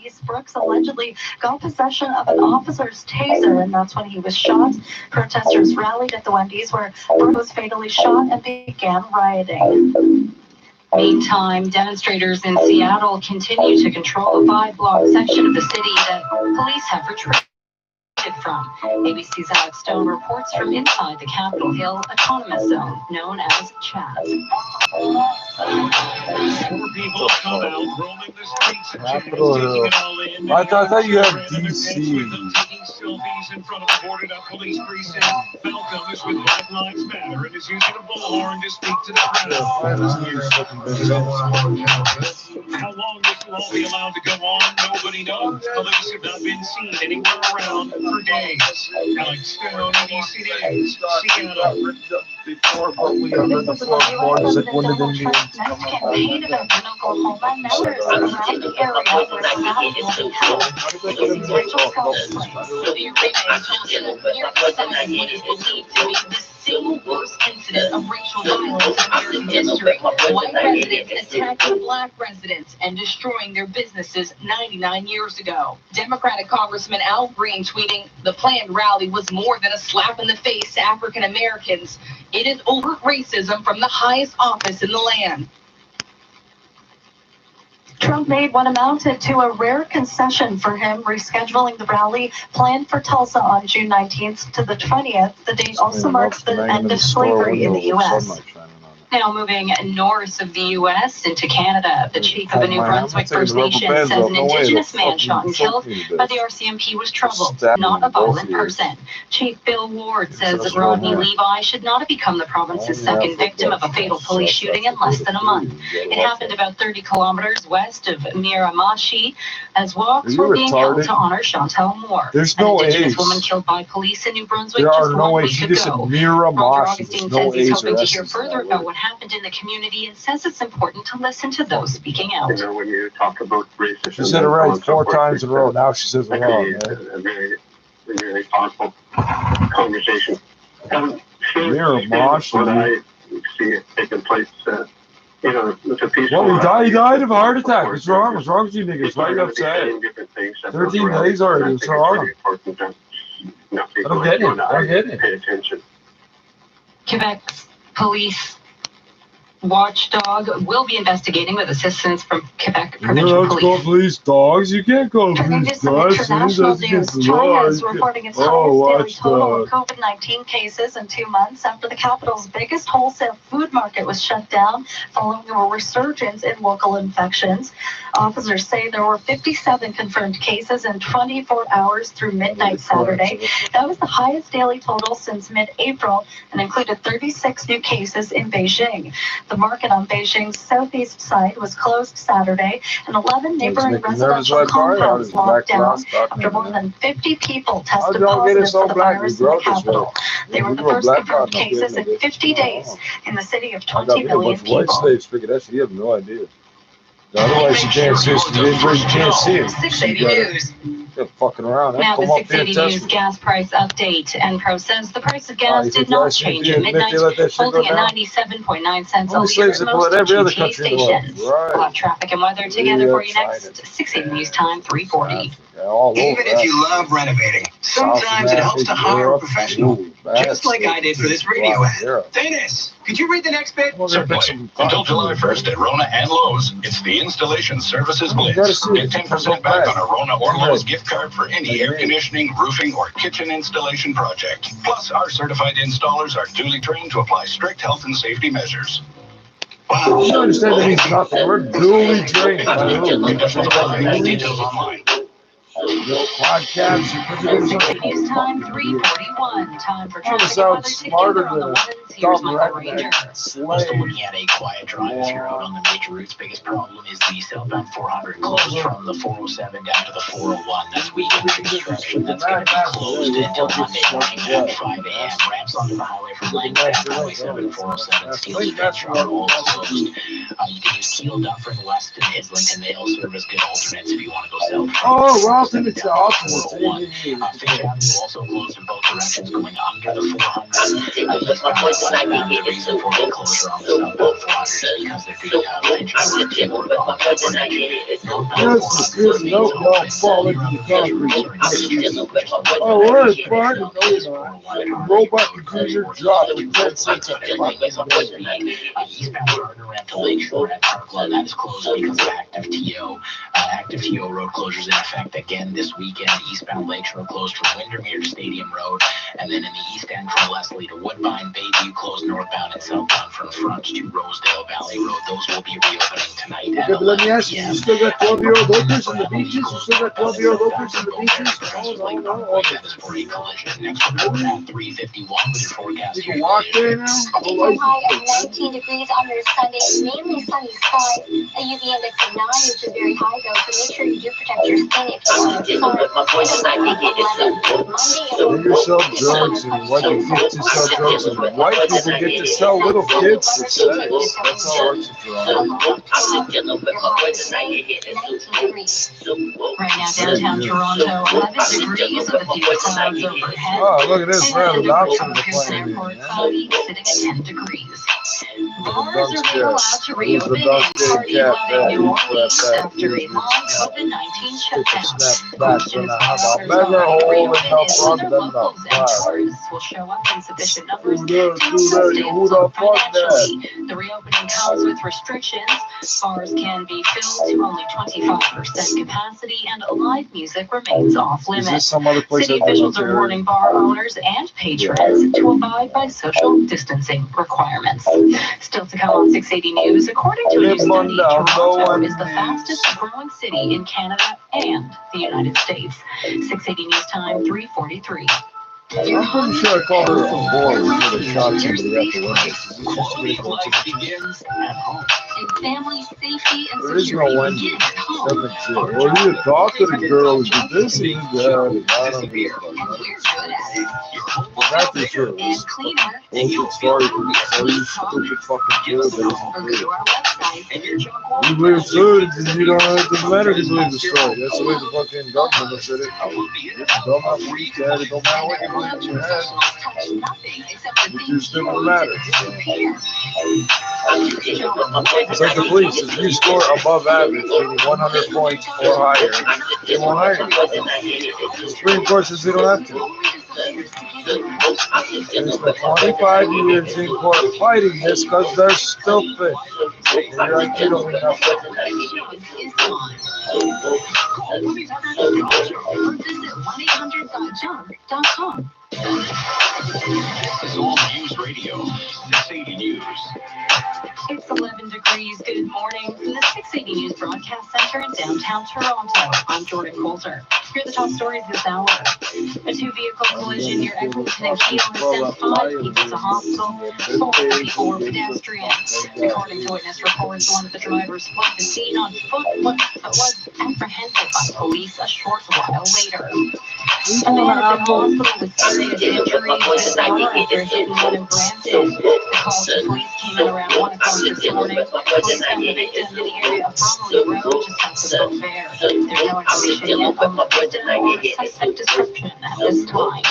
police. Brooks allegedly got possession of an officer's taser, and that's when he was shot. Protesters rallied at the Wendy's where Brooks was fatally shot and began rioting. Meantime, demonstrators in Seattle continue to control a 5-block section of the city that police have retreated from. ABC's Alex Stone reports from inside the Capitol Hill Autonomous Zone, known as Chaz. More people come out roaming the streets of Chaz, Capitol taking Hill. it all in. I thought you had Taking DC. selfies in front of the boarded up police precinct. Falcon is with Black Lives Matter and is using a bullhorn to speak to the crowd. How long this will all be allowed to go on, nobody knows. Police have not been seen anywhere around for days. Alex Stone, ABC News, Seattle. Before, but we are the floor is like one of them. Next campaign event in Oklahoma, members around the area where the rally will be held. ABC's Rachel Scott explains. The arena in Tulsa near what is believed to be the single worst incident of racial violence in American history. White residents attacking black residents and destroying their businesses 99 years ago. Democratic Congressman Al Green tweeting, "The planned rally was more than a slap in the face to African Americans. It is overt racism from the highest office in the land." Trump made what amounted to a rare concession for him, rescheduling the rally planned for Tulsa on June 19th to the 20th. The date also marks the end of slavery in the U.S. Now moving north of the U.S. into Canada, the chief of a New Brunswick First Nation says an Indigenous man shot and killed by the RCMP was troubled, not a violent person. Chief Bill Ward says that Rodney Levi should not have become the province's second victim of a fatal police shooting in less than a month. It happened about 30 kilometers west of Miramichi as walks were being held to honor Chantal Moore, There's an no Indigenous A's. woman killed by police in New Brunswick There just are no 1 A's. week He just ago. said Roger Miramachi. Augustine There's no says he's A's or hoping to hear S's. further about what happened in the community and says it's important to listen to those speaking out. You know, when you talk about racism, She said it right 4 times in a row. Now she says it wrong. a very thoughtful conversation. Miramachi. What I see it taking place, you know, it's a peaceful. Well, he died of a heart attack. What's wrong? What's wrong with you niggas? Why are you upset? 13 days already. What's wrong? I don't get it. I don't get it. Pay attention. Quebec's police watchdog will be investigating with assistance from Quebec You're provincial allowed to call police. police dogs. You can't call Turning to police some dogs. international news, China is reporting its highest daily watch total of dog. COVID-19 cases in 2 months after the capital's biggest wholesale food market was shut down following a resurgence in local infections. Officers say there were 57 confirmed cases in 24 hours through midnight Saturday. That was the highest daily total since mid-April and included 36 new cases in Beijing. The market on Beijing's southeast side was closed Saturday, and 11 neighboring residential compounds locked down after more than 50 people tested positive for the virus in the capital. They were the first confirmed cases in 50 days in the city of 20 million people. White slaves figure that shit. You have no idea. Otherwise, you can't see it. You can't see it. 680 News. You're fucking around. Now the Come up here and 680 test News me. gas price update. Enpro says the price of gas you did think not I should change be at admit midnight, they let that shit holding go at down? 97.9 cents a Only liter slaves at that pull most at every other GTA country in the world. stations. Right. We'll have traffic and weather together for you Yeah, next. 680 News Time, 340. Even if you love renovating, sometimes it helps to hire a professional. Just like I did for this radio ad. Dennis, could you read the next bit? Certainly. Until July 1st at Rona and Lowe's, it's the Installation Services Blitz. Get 10% back on a Rona or Lowe's gift card for any air conditioning, roofing, or kitchen installation project. Plus, our certified installers are duly trained to apply strict health and safety measures. Wow. You understand that means nothing. We're duly trained. Conditions apply. Details online. Podcasts. News Time, 341. Time for I'm gonna traffic and sound weather smarter together on the than ones. Here's Michael Tom Ranger. Also looking at a quiet drive if you're out on the major routes. Biggest problem is the southbound 400 closed from the 407 down to the 401. That's weekend construction. That's going to be closed until Monday morning at 5 a.m. Ramps onto the highway from Lancaster, Highway 7, 407, Steel Defense are all closed. You can use Keel, Dufferin, Weston, Islington. They all serve as good alternates if you want to go south. Oh, Ralston, it's the opposite. Fifth Avenue also closed in both directions, going under the 400. Eastbound the reason for the closure on the southbound 400 because they're doing potential work on that bridge. Yes, there's no fall into the concrete. Oh, what is fun? Robot computer dropped with 10 cents on it. Eastbound Gardner ramp to Lakeshore at Parkland, that is closed because of active TO. Active TO road closures in effect again this weekend. Eastbound Lakeshore closed from Windermere to Stadium Road, and then in the east end from Leslie to Woodbine. Bayview closed northbound and southbound from Front to Rosedale Valley Road. Those will be reopening tonight at 11 p.m. Let me ask you, you still got 12-year-old lookers in the beaches? You still got 12-year-old lookers in the beaches? Oh, that is for a collision. Next report at 3:51 with your forecast. You can walk there now? High of 19 degrees on your Sunday, mainly sunny skies. A UV index of 9, which is very high though, so make sure you do protect your skin if you want to Monday, you sell drugs and white people get to sell drugs and white people get to sell little kids for sex. That's how it works in Toronto. Right now, downtown Toronto, 11 degrees with a few clouds overhead. Oh, look at this, man. The option of the Pearson plane. Airport sitting at 10 degrees. Bars Dunks are being allowed to reopen in party loving New Orleans after a long COVID-19 shutdown. Questions about Mega hole in the front whether of the locals and car. tourists will show up in sufficient numbers to Who help the sustain fuck some that? financially. The reopening comes with restrictions. Bars can be filled to only 25% capacity, and live music remains off Is limits. this some other place City that officials are warning bar owners and patrons to abide by social distancing requirements. Still to come on 680 News, according to a new study, Toronto is the fastest growing city in Canada and the United States. 680 News time, 3:43. I'm pretty sure I called her from board before they shot somebody at the window. Quality of life begins at home. And family safety and There is no security Wendy. begin at home. What are you talking to girls? This is, I don't know. And we're good at it. That's true. And cleaner. Bullshit story for you. So you stupid fucking Give us kid. a call or go to our website. And your junk won't You believe stories, you don't have to matter to believe the story. That's the way the fucking government looks at it. It's dumb enough for you, Dad. It don't matter what you believe in your head. Touch nothing except the It things just you doesn't want matter. to disappear. It's like the police. If you score above average, meaning 100 points or higher, they won't hire you. The Supreme Court says they don't have to. They spent 25 years in court fighting this because they're stupid. You're like, you don't know. Call 1-800-JUNK or visit 1-800-JUNK.com. This is All News Radio, 680 News. It's 11 degrees. Good morning from the 680 News Broadcast Center in downtown Toronto. I'm Jordan Coulter. Here are the top stories this hour. A two-vehicle collision near Eglinton and Keelan sent 5 people to hospital, 4 pedestrians. According to witness reports, one of the drivers fled the scene on foot but was apprehended by police a short while later. A man is in hospital with serious injuries this hour after a hit and run in Brampton. The call to police came in around 1 o'clock this morning. Police found the victim in the area of Bromley Road, just south of Beaufair. There's no information yet on the victim or suspect description at this time.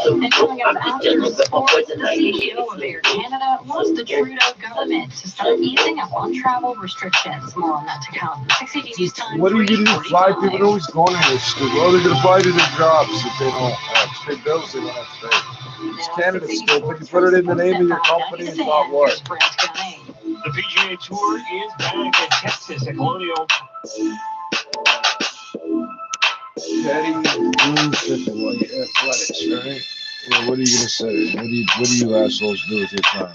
And coming up after sports, the CEO of Air Canada wants the Trudeau government to start easing up on travel restrictions. More on that to come. 680 News time. What are you going to do? Fly people? They're always going to this stupid. Well, they're going to fly to their jobs if they don't have to pay bills. They don't have to pay. It's Canada stupid. You put it in the name of your company, it's not what. The PGA Tour is back at Texas at Colonial. Petty, like athletics, right? Well, what are you gonna say? What do you assholes do with your time?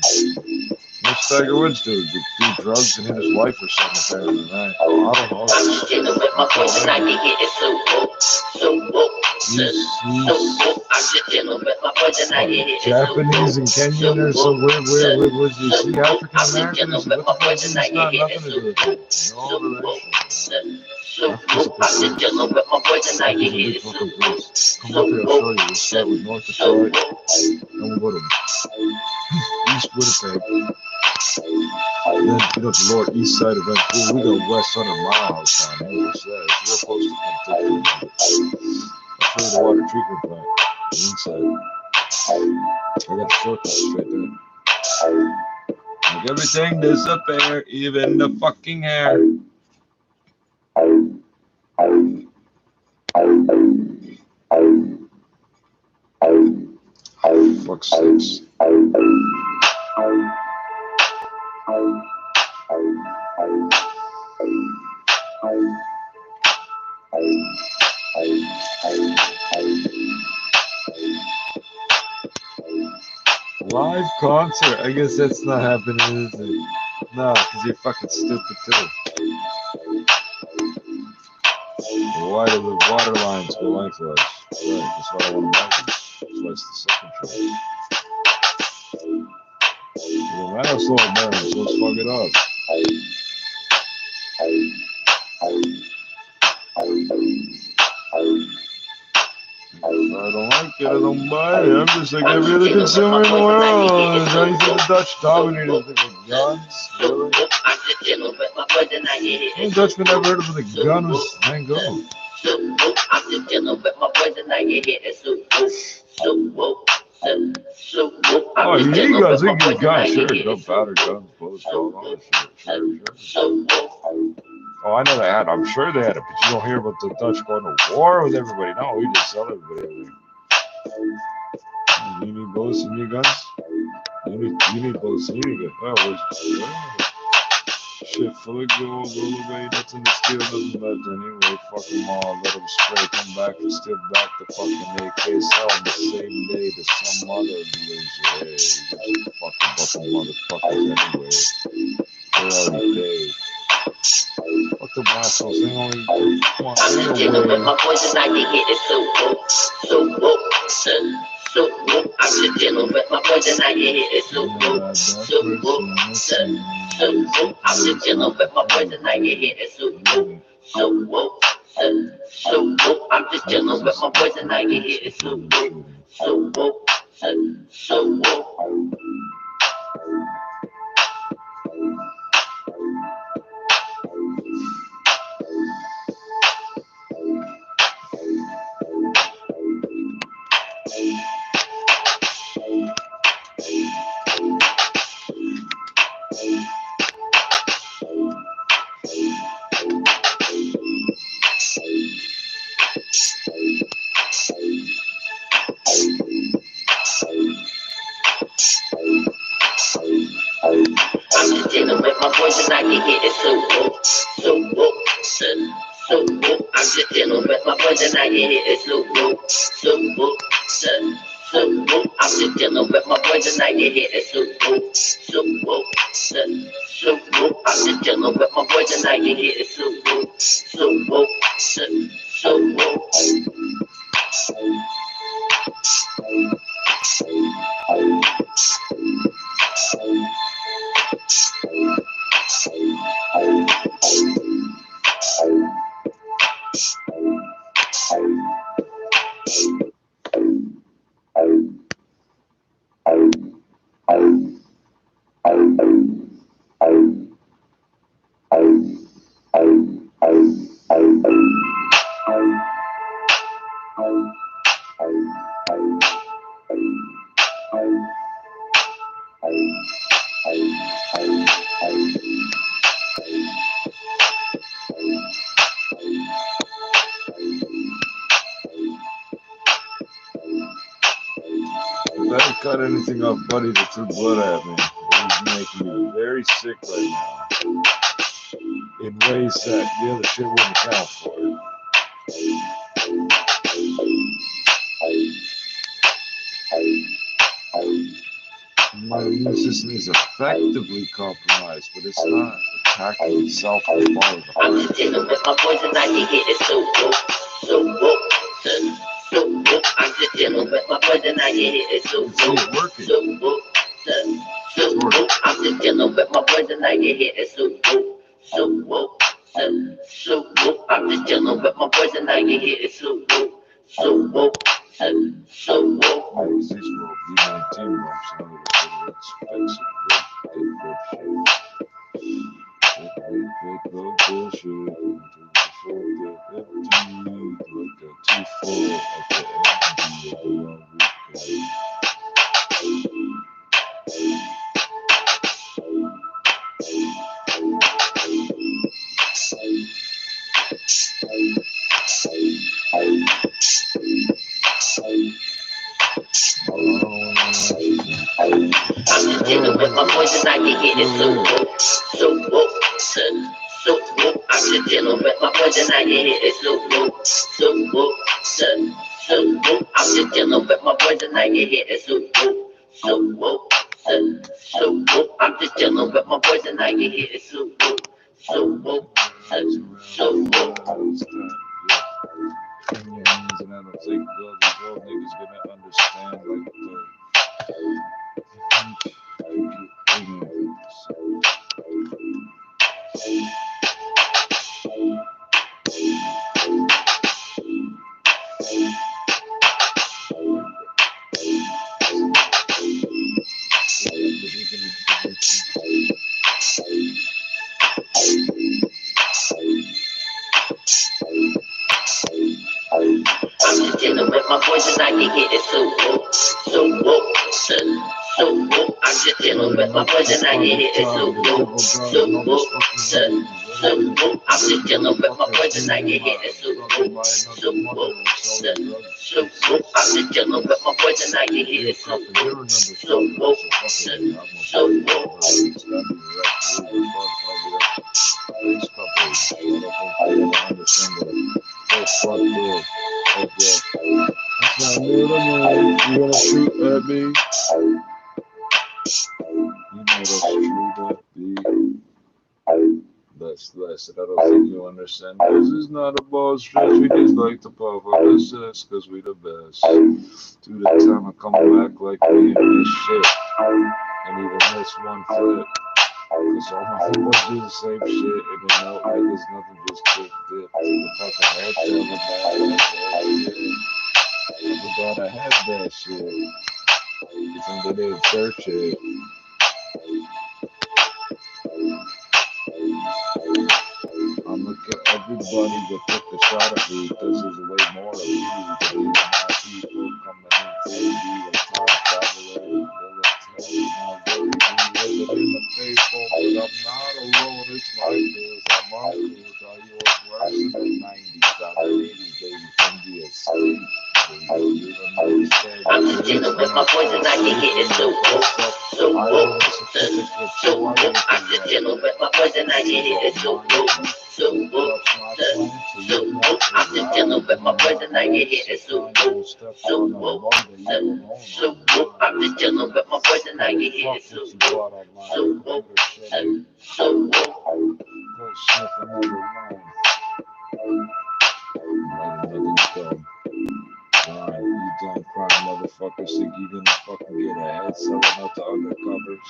What's Tiger Woods do? Do drugs and hit his wife or something, apparently, right? I don't know. He's Japanese and Kenyan or some where was he African American? What the fuck is this? Got nothing to do with it. No relation. Come up here, I'll show you. We'll start with North Detroit. I'm gonna go to East Winnipeg. And then get up the lower east side of Vancouver. We got West 100 Mile House down here. What's that? It's real close to Kentucky. I'll show you the water treatment plant. The inside. I got the shortcuts right there. Like everything disappear, even the fucking hair. Fuck's sakes. Live concert. I guess that's not happening, is it? No, because you're fucking stupid too. Why do the water lines go lengthwise? Right, that's what I want to imagine. That's why it's the second track. Well, that'll slow it down, so let's fuck it up. I don't like it, I don't buy it. I'm just like every other consumer in the world. How do you think the Dutch dominated the guns? Really? The Dutchman never heard of the gun was Van Gogh. Oh, you need guns, you can get guns, sure. Gunpowder, guns, bullets, all that shit. Sure. Oh, I know they had. I'm sure they had it, but you don't hear about the Dutch going to war with everybody. No, we just sell everybody everything. You need bullets in your guns? You need bullets in your guns. Oh, shit full of gold, everybody that's in the steel doesn't left anyway. Fuck them all, let them spray, come back and steal back the fucking AK, sell them the same day to some other loser. Hey, you fucking motherfuckers anyway. They're already dead. Fuck the assholes, they only want to get away. My boys and I get hit it so whoop. I'm just dealing with my boys and I get hit it so whoop. I'm just dealing with my boys and I get hit it so whoop. I'm just dealing with my boys and I get hit it so whoop. Cut anything off, buddy, that threw blood at me. It was making me very sick right now. In ways that the other shit wouldn't account for. My immune system is effectively compromised, but it's not attacking itself as far as the heart. I'm just dealing with my boys and I can hit it so whoop. I'm just dealing with my boys and I get it so whoop. I'm just dealing with my boys and I get it so whoop. I'm just dealing with my boys and I get it so whoop. I was this world 19 months. None of us would expect some good bullshit. Like a 2-4 at the end of the long weekend. I'm just dealing with my boys and I get hit it so whoop. I'm just dealing with my boys and I get hit it so whoop. I'm just dealing with my boys and I get hit it so whoop. I'm just dealing with my boys and I get hit it so whoop. And I don't think all these old niggas gonna understand like I'm just dealing with my boys and I can get it so whoop. I'm just dealing with my boys and I can get it so whoop. I'm just dealing with my boys and I can get it so whoop. I'm just dealing with my boys and I can get it so You wanna shoot at me? You know that's true, that's less. I don't think you understand. This is not a ball stretch. We just like to pop on the sets because we the best. Do the time and come back like we in this shit. And even miss one flip. Cause all my homeboys do the same shit. And then no niggas, nothing just quick dip. The fucking head to the back. We gotta have that shit. If they didn't search it. I'm looking at everybody that took the shot at me because there's way more of you. These are my people coming into you and top travelers. I'm faithful, but I'm not alone. It's my bills. I'm on cool. Thought you was worse in the 90s. I'm 80s, baby, from the estate. I'm just dealing with my boys and I can get it so whoop. I'm just dealing with my boys and I can get it so whoop. I'm just dealing with my boys and I can get it so whoop. I'm just dealing with my boys and I can get it so You dumb crying motherfuckers think you gonna fucking get ahead selling out the undercovers.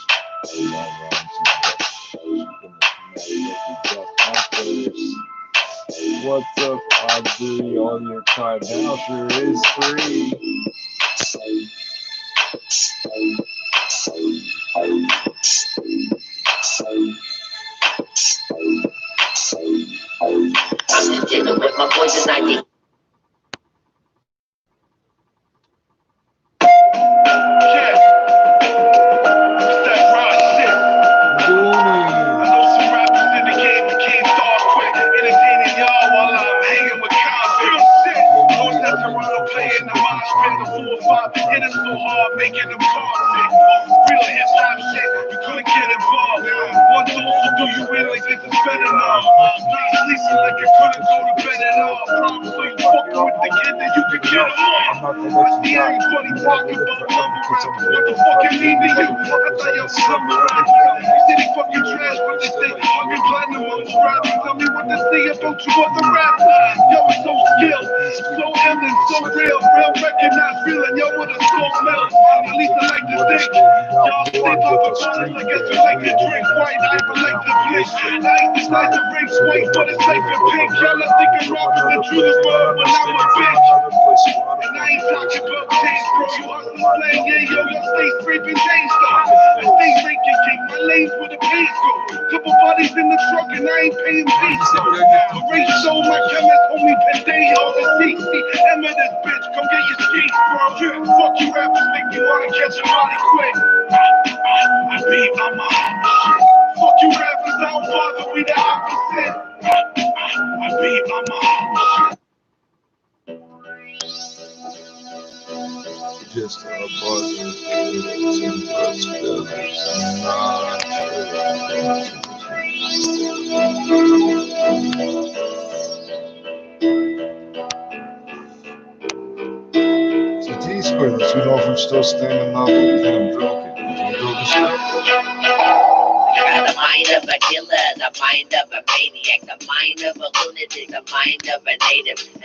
What's up, Audrey? All your time now sure is free. I'm just dealing with my boys and I can. Hitting so hard, making them carpet. Real hip hop shit, you couldn't get involved. What also do you really get to spend it on? Please listen like you couldn't go to bed at all. Promise so you fucking with the kid that you could get along. I see everybody talking about number rap. What the fuck it mean to you? I thought y'all number rap. City fucking trash, but they say fucking platinum on the rap. Tell me what they say about you on the rap. Yo, it's so skilled, so eminent, so real. Real recognized feeling, yo, with a soul smell. At least I like to think. Y'all stay up for corners, I guess you like to drink. White, I like to blink. I ain't the size of race white, but it's like a pink. Y'all are thinking Robert the True World when I'm a bitch. And I ain't talking about chains, bro. You hustle slang, yeah, yo, y'all stay scraping chains, though. I stay raking cake, my lanes where the pays go. Couple bodies in the truck and I ain't paying fees, so. Horatio, my chemist, homie, Pendejo, the CC. Emma, this bitch, come get your skates, bro. Yeah, fuck you rappers, make me wanna catch a body quick. I beat my mom. Fuck you rappers, I don't bother, we the opposite. I beat my mom. Just a buzzer, some buzz It's a T-square, lets me know if I'm still standing up and I'm joking. Can you go to sleep? Got the mind of a killer, the mind of a maniac, the mind of a lunatic, the mind of a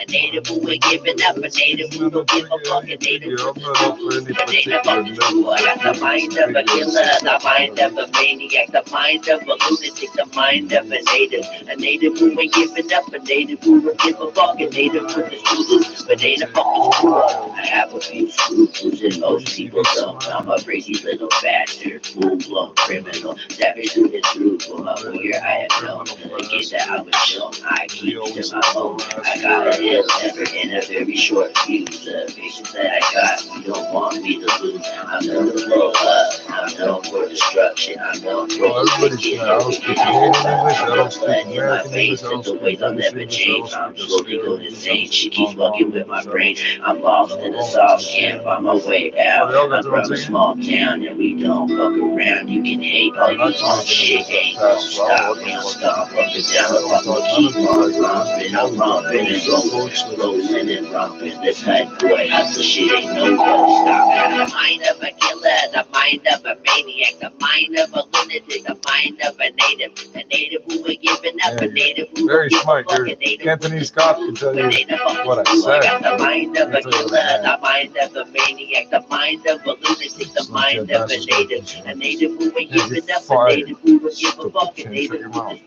native who ain't giving up, a native who don't give a fuck, a native who I got the mind of a killer, the mind of a maniac, the mind of a lunatic, the mind of a native who ain't giving up, a native who don't give a fuck, a native who is but they the fucking screw. I have a few screws and most people don't. I'm a crazy little bastard, full-blown criminal. Savage to his roof, for my year I have known. Against that I was shown, I keep it to my phone. I got a ill temper in a very short fuse. The patience that I got, you don't want me to lose. I'm known to blow up, I'm known for destruction. I'm known for wicked. I don't speak English, I don't speak American English, I don't speak British English. I'm slowly going insane, she keeps fucking with my brain. I'm lost in a soft camp on my way out. I'm from a small town and we don't fuck around. You can hate all you want, shit ain't gon' stop me. I'm stuck fucking down, I'm fucking keep on romping. I'm romping and rolling, closing and romping. This type boy hustle shit ain't no gonna stop. The mind of a killer, the mind of a maniac, the mind of a lunatic, the mind of a native who ain't giving up, a native who very smart. Cantonese cop can tell you what I said. The mind of a killer, the mind of a maniac, the mind of a lunatic, the mind of a native who ain't giving up, a native who don't give a fuck, a native who is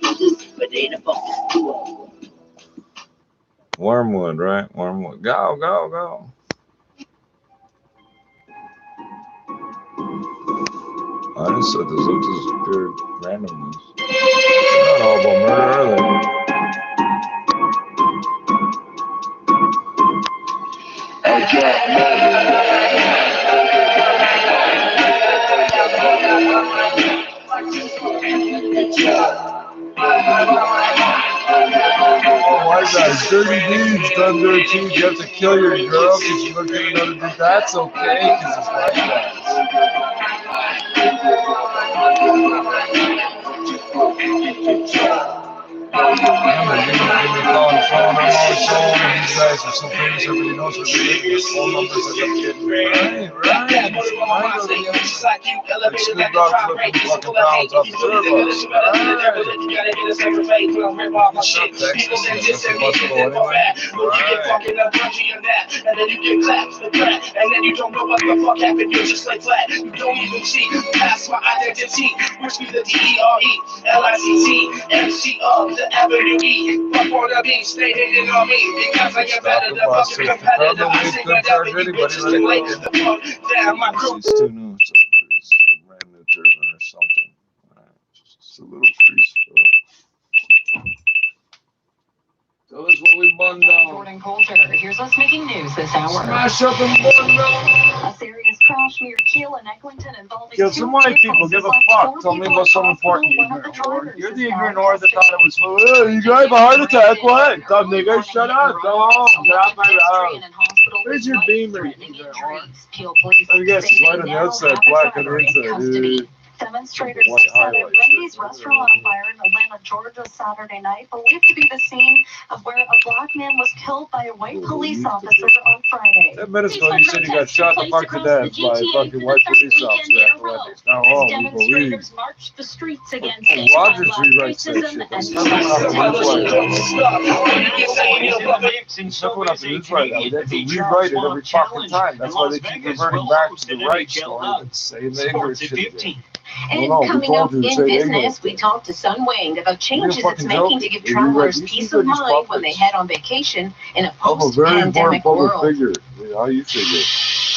but they the fucking screw. Wormwood, right? Wormwood. Go, go, go. I just said this up as pure randomness. Not all about murder, are they? Oh my God, dirty deeds done there too. You have to kill your girl because you look at another dude. That's okay because it's like that. Remember, you give me a call on the phone, I'm always showing these guys are so famous, everybody knows what they're doing. Their phone numbers end up getting right. Like Snoop Dogg flipping fucking pounds off the tour bus. And then you get clapped for that, and then you don't know what the fuck happened, you're just like flat. You don't even see past my identity, which be the DERE-LICT, MC of the Avenue E. Fuck wanna be, stay hating on me, because I get better than fucking competitor. I say whatever you bitches can lay the fuck down my crew. It's too new, so it's a brand new turban or something. Just a little crease. Tell us what we bun down. Jordan Coulter, here's what's making news this hour. Smash up and bun down. A serious crash near Kiel and Eglinton involving Kill some white people, give a fuck. Tell me about something important. You're the ignorant whore that thought it was, oh, you guys have a heart attack, what? Dumb nigga, shut up, go home, get out my house. Where's your beamer, you ignorant whore? Let me guess, it's white on the outside, black on the inside. Demonstrators set a Wendy's restaurant on fire in Atlanta, Georgia, Saturday night, believed to be the scene of where a black man was killed by a white police officer on Friday. 10 minutes ago, you said you got shot the fuck to death by a fucking white police officer at Wendy's. Now, oh, we believe. Marched the streets against Rogers rewrites that shit. That's not what up in this right now. They have to rewrite it every fucking time. That's why they keep reverting back to the right story and saying the English shit again. And Well, no, we coming told up you to in say business, English. we talked to Sunwing about changes it's fucking making joke? to give Are you travelers ready? peace You of just mind when they puppets. head on vacation in a I'm a very important post-pandemic public world. figure. How you figure?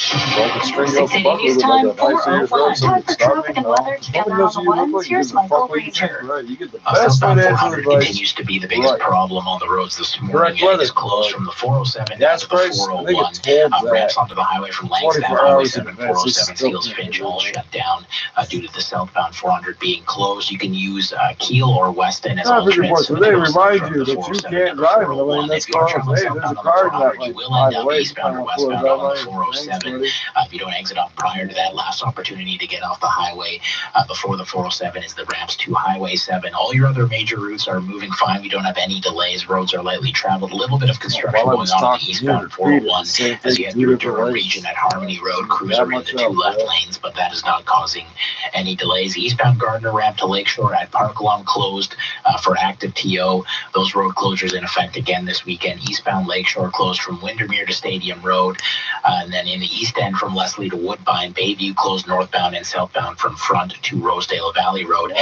So I can string you up 680 bucket News with Time like a nice ass 401. road so Time you for can stop traffic me. and No. weather Nobody together on knows the who you look ones. like. Here's Gives a fuck Michael what you think. Ranger. Right. You get the best Southbound financial 400 advice. continues to be the biggest Right. problem on the roads this morning. Correct It weather. is closed from the 407 down Gas to the price, I think 401. it's told Ramps that onto the highway from 24 Langstaff, Highway hours in 7, advance. This 407, still Seals can't Finch be all right. shut down due to the southbound 400 being closed. You can use Keel or Weston as Traffic alternates reports for today the close remind from you the that you 407 can't to the drive in the 401. lane that's If you are closed. traveling Hey, southbound there's a on the car in that 400, you lane. will By end the up way, eastbound or I'm close westbound that on the lane. 407. Thanks, buddy. If you don't exit off prior to that last opportunity to get off the highway before the 407 is the ramps to Highway 7. All your other major routes are moving fine. We don't have any delays. Roads are lightly traveled. A little bit of construction While I was going on talking the to you, eastbound repeat it. 401 Same as thing, you head two through different Durham lanes. region at Harmony Road. Crews That are in much the two help, left yeah. lanes, but that is not causing any delays. Eastbound Gardner ramp to Lakeshore at Park Lawn closed for active TO. Those road closures in effect again this weekend. Eastbound Lakeshore closed from Windermere to Stadium Road. And then in the east end from Leslie to Woodbine. Bayview closed northbound and southbound from Front to Rosedale Valley Road.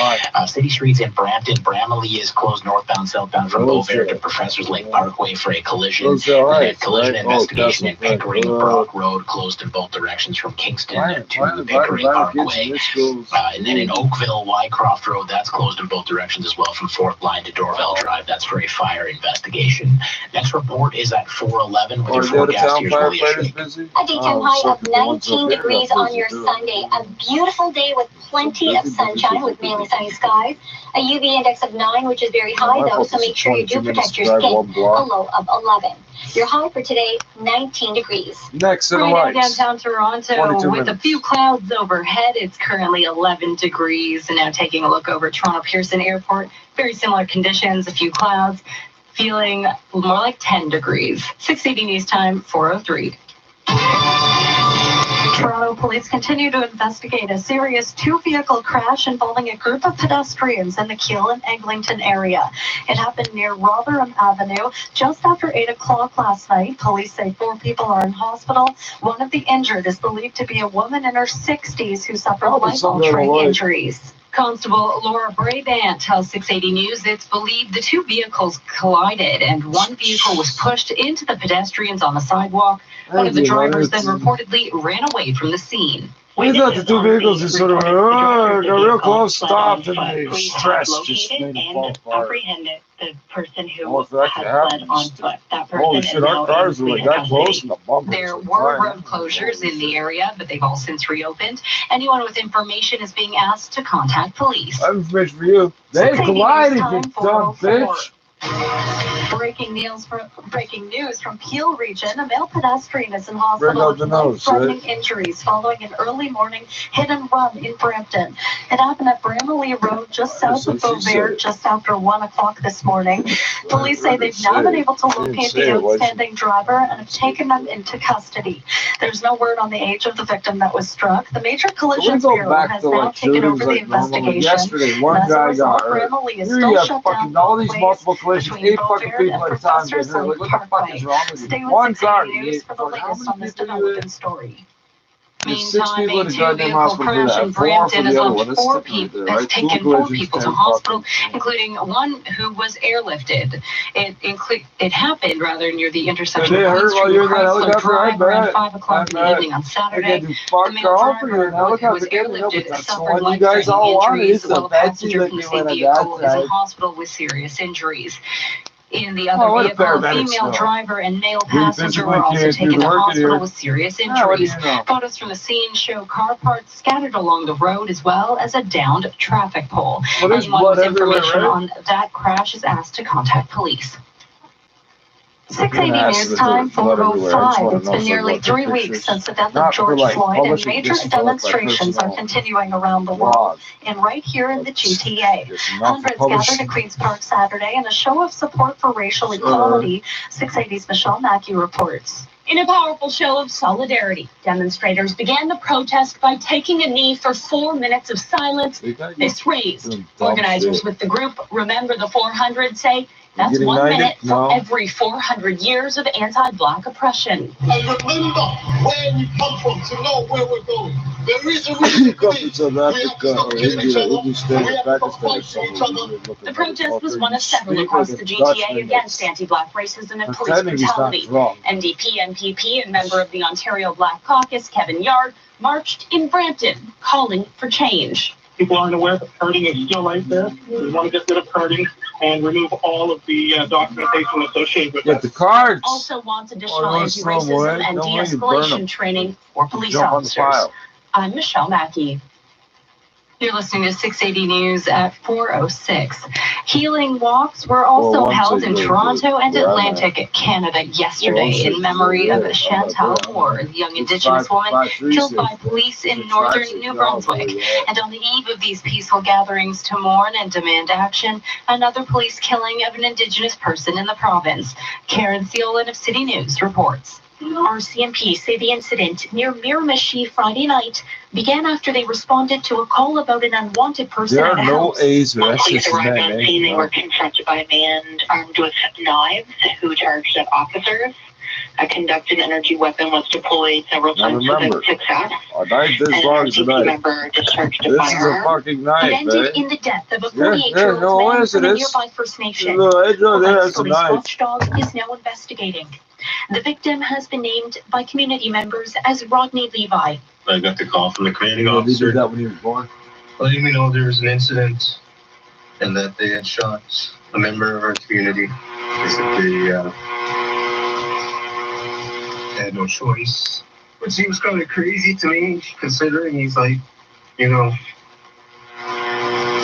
City streets in Brampton. Bramalea is closed northbound, southbound from Beauvair to Professors Lake Parkway for a collision. Rosedale We had Heights, collision right? investigation Oh, in Pickering. Castle Brock Road closed in both directions from Kingston Why to the Pickering Parkway. kids in this And then in Oakville, Wycroft Road, that's closed in both directions as well from Fourth Line to Dorville Drive. That's for a fire investigation. Next report is at 411 with your forecast. Here's Willie Ashik. busy? A daytime high of 19 degrees on your Sunday. A beautiful day with plenty of sunshine with mainly sunny skies. A UV index of 9, which is very high though, so make sure you do protect your skin. A low of 11. Your high for today, 19 degrees. Next in the Right now lights. downtown Toronto 22 with a minutes. few clouds overhead. It's currently 11 degrees. And now taking a look over Toronto Pearson Airport, very similar conditions, a few clouds, feeling more like 10 degrees. 680 News Time, 4:03. Toronto police continue to investigate a serious two-vehicle crash involving a group of pedestrians in the Keele and Eglinton area. It happened near Rotherham Avenue just after 8 o'clock last night. Police say 4 people are in hospital. One of the injured is believed to be a woman in her 60s who suffered life-altering injuries. Constable Laura Brabant tells 680 News it's believed the two vehicles collided and one vehicle was pushed into the pedestrians on the sidewalk. One of the drivers then reportedly ran away from the scene. We thought the two vehicles just sort of got real close, stopped, and the stress just made them fall apart. Apprehended the person who Oh, if that had could fled on happen. foot. That person Holy is shit, now our cars were in like that custody. close and the bumpers. There were were fine. road closures in the area, but they've all since reopened. Anyone with information is being asked to contact police. I have information for you. They collided, you dumb bitch. Breaking news from Peel region. A male pedestrian is in hospital Bring out with the nose, life-threatening right? injuries following an early morning hit and run in Brampton. It happened at Bramalea Road just south of Beauvair just after 1 o'clock this morning. Police say they've now been able to locate the outstanding driver and have taken them into custody. There's no word on the age of the victim that was struck. The Major Collisions Bureau has now taken over the investigation. Yesterday, one guy got hurt. Here you have fucking all these multiple collisions, 8 fucking people at a time get hurt. Like, what the fuck is wrong with you? One car, News for the latest on this developing story. There's 6 Meantime, people a in the goddamn two-vehicle hospital for crash in that. 4 for Brampton has the other left one. It's 4 sticking people, right there, has right? taken 2 4 collisions, people to 10 hospital, fucking- including one who was airlifted. It happened rather near the intersection Did they of hurt while Queen you were in that Street helicopter? Drive I around bet. 5 o'clock in the evening on Saturday. The The male driver who was airlifted suffered you guys all life-threatening wanted. injuries, It's a while a bad passenger thing from the that same you went vehicle on is that in side. hospital with serious injuries. In the Oh, other what a vehicle, a paramedics female know. driver and male We passenger were physically also can't do taken the to work in hospital here. with serious Ah, what do injuries. you know? Photos from the scene show car parts scattered along the road as well as a downed traffic pole. Well, there's Anyone blood with everywhere, information right? on that crash is asked to contact police. 680 News Time, 4:05. It's been nearly 3 weeks since the death of George Floyd, and major demonstrations are continuing around the world, and right here in the GTA. Hundreds gathered at Queen's Park Saturday in a show of support for racial equality. 680's Michelle Mackey reports. In a powerful show of solidarity, demonstrators began the protest by taking a knee for 4 minutes of silence. This raised. Organizers with the group Remember the 400 say That's getting 1 90? minute for No. every 400 years of anti-Black oppression. And remember where we come from to know where we're going. There is a reason Come from South Africa or India, Pakistan, The protest was one of several across the GTA against anti-Black racism and police brutality. MDP, NPP, and member of the Ontario Black Caucus, Kevin Yard, marched in Brampton, calling for change. People aren't aware that herding is still right there. We want to get rid of herding and remove all of the documentation associated with Get the cards. Also wants additional Oh, anti-racism and de-escalation training for police officers. I'm Michelle Mackey. You're listening to 680 News at 4:06. Healing walks were also held in Toronto and Atlantic, Canada yesterday in memory of Chantal Moore, the young Indigenous woman killed by police in northern New Brunswick. And on the eve of these peaceful gatherings to mourn and demand action, another police killing of an Indigenous person in the province. Karen Seolin of City News reports. RCMP say the incident near Miramichi Friday night began after they responded to a call about an unwanted person There at are a no house. A's or When S's police in arrived that on name. scene, they were confronted by a man armed with knives who charged at officers. A conducted energy weapon was deployed several Now times remember, with success. a knife this An long as a RCMP knife. member discharged a This is a firearm. fucking It knife, ended eh? in the death of a Yeah, 48-year-old no, man yes, from it a is. nearby First Nation. No, I know The that's a police knife. watchdog is now investigating. The victim has been named by community members as Rodney Levi. I got the call from the commanding They did officer that when he was born. letting me know there was an incident and that they had shot a member of our community. Basically, they had no choice. Which seems kind of crazy to me, considering he's like,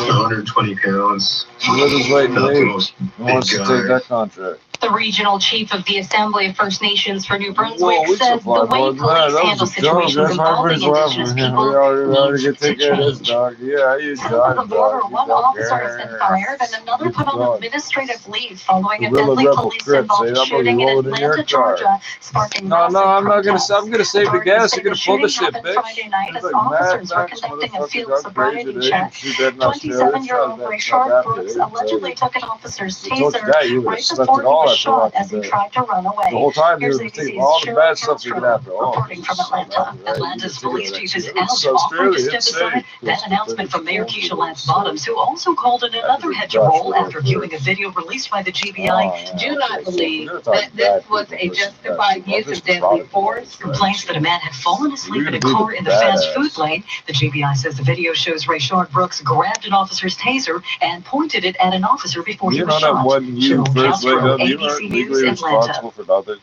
120 pounds. What is waiting Not the to most He big wants to guy. take that contract. The regional chief of the Assembly of First Nations for New Whoa, Brunswick we says the supply way more than that. police That handle was a joke. situations That's my involving first Indigenous weapon. people We already needs get to take care of this change. dog. Yeah, you South of the dog, border, dog. one officer has been fired and another put on administrative leave following a deadly police-involved shooting in Atlanta, Georgia, sparking No, massive I'm not gonna. protests. I'm gonna save the gas. You're gonna pull the shooting shit, happened bitch. Friday night as Like officers were Mad Max, conducting a motherfucker, field gone sobriety crazy. They check. shoot that in Australia. 27-year-old Richard Brooks allegedly took an officer's I told you taser that you would have right stuck before it he all was after shot watching as he that. tried to run away. The whole time you Here's were thinking ABC's all the Shirley bad stuff you could Castro happen. Oh, reporting from Atlanta. Atlanta's police chief is out So offering to Australia, step it's aside. safe. That announcement from Mayor Keisha Lance Bottoms, who also called in another head to roll after viewing a video released by the GBI. Do not believe that this was a justified use of deadly force. Complaints that a man had fallen asleep in a car in the fast food lane. The GBI says the video shows Rayshard Brooks grabbed an officer's taser and pointed it at an officer before he You was know that shot. when you Cheryl first wake Castro, up, you ABC aren't News, legally Atlanta. responsible for nothing.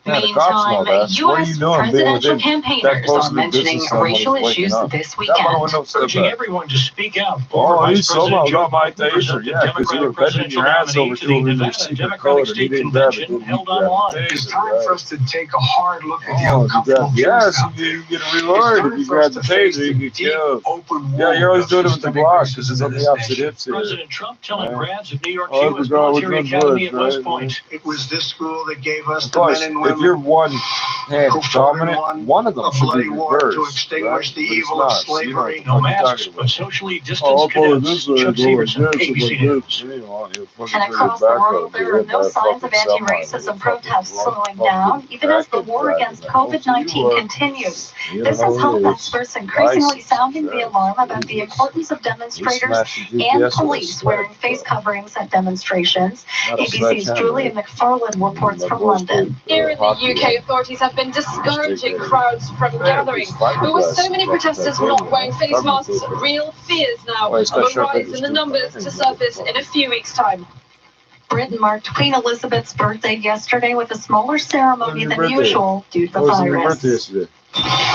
Yeah, the cops know Meantime, that. What are U.S. you doing being presidential within that campaigners close are to the mentioning business someone racial is waking issues up? this That weekend. one window step Urging back. everyone to speak out. Oh, Vice you somehow President got my Joe Biden taser, presented yeah, because you were bending your ass over to him in your secret code and he didn't grab it. Then you grabbed the It's taser, time for right? us to take a hard look at the Oh, you uncomfortable grab the ass, truth out there. you get a reward. If you grab the taser, you get killed. Yeah, you're always doing it with the Glock because it's on the opposite hips here. President Trump telling grads of New York Oh, Cuba's the girl with military guns academy with, at West right? Point. It was this school that gave us Of the men course, and if women you're one hand who fought and dominant, won one of them a should be bloody war reversed. to extinguish right? the But it's evil of not, so you know what slavery. the No fuck you're masks, talking but about. socially Oh, distanced I'll pull it cadets. this way, Chuck go Severson, like this, ABC like News. this. You know, you fucking And put across your the back world, up, there are get no that signs of fucking semi, anti-racism you protests fucking slowing drunk down, fucking even as the crack war it, against right? Hopefully COVID-19 you are. continues. You This don't has know helped what it is. experts increasingly License, sounding the right? alarm about the importance of We demonstrators smashed the and GPS with police a wearing sledge, face bro. coverings at demonstrations. Not a ABC's sledgehammer. Julia McFarland reports My from boys London. played, Here in the hockey UK, on authorities have been Just take discouraging that. crowds from gathering. But with so many protesters not wearing face masks, real fears now Well, it's of got a sharp rise edges in the too. numbers to surface in a few weeks' time. Britain marked Queen Elizabeth's birthday yesterday with a smaller ceremony Your than birthday? usual due to the What was your virus. birthday yesterday?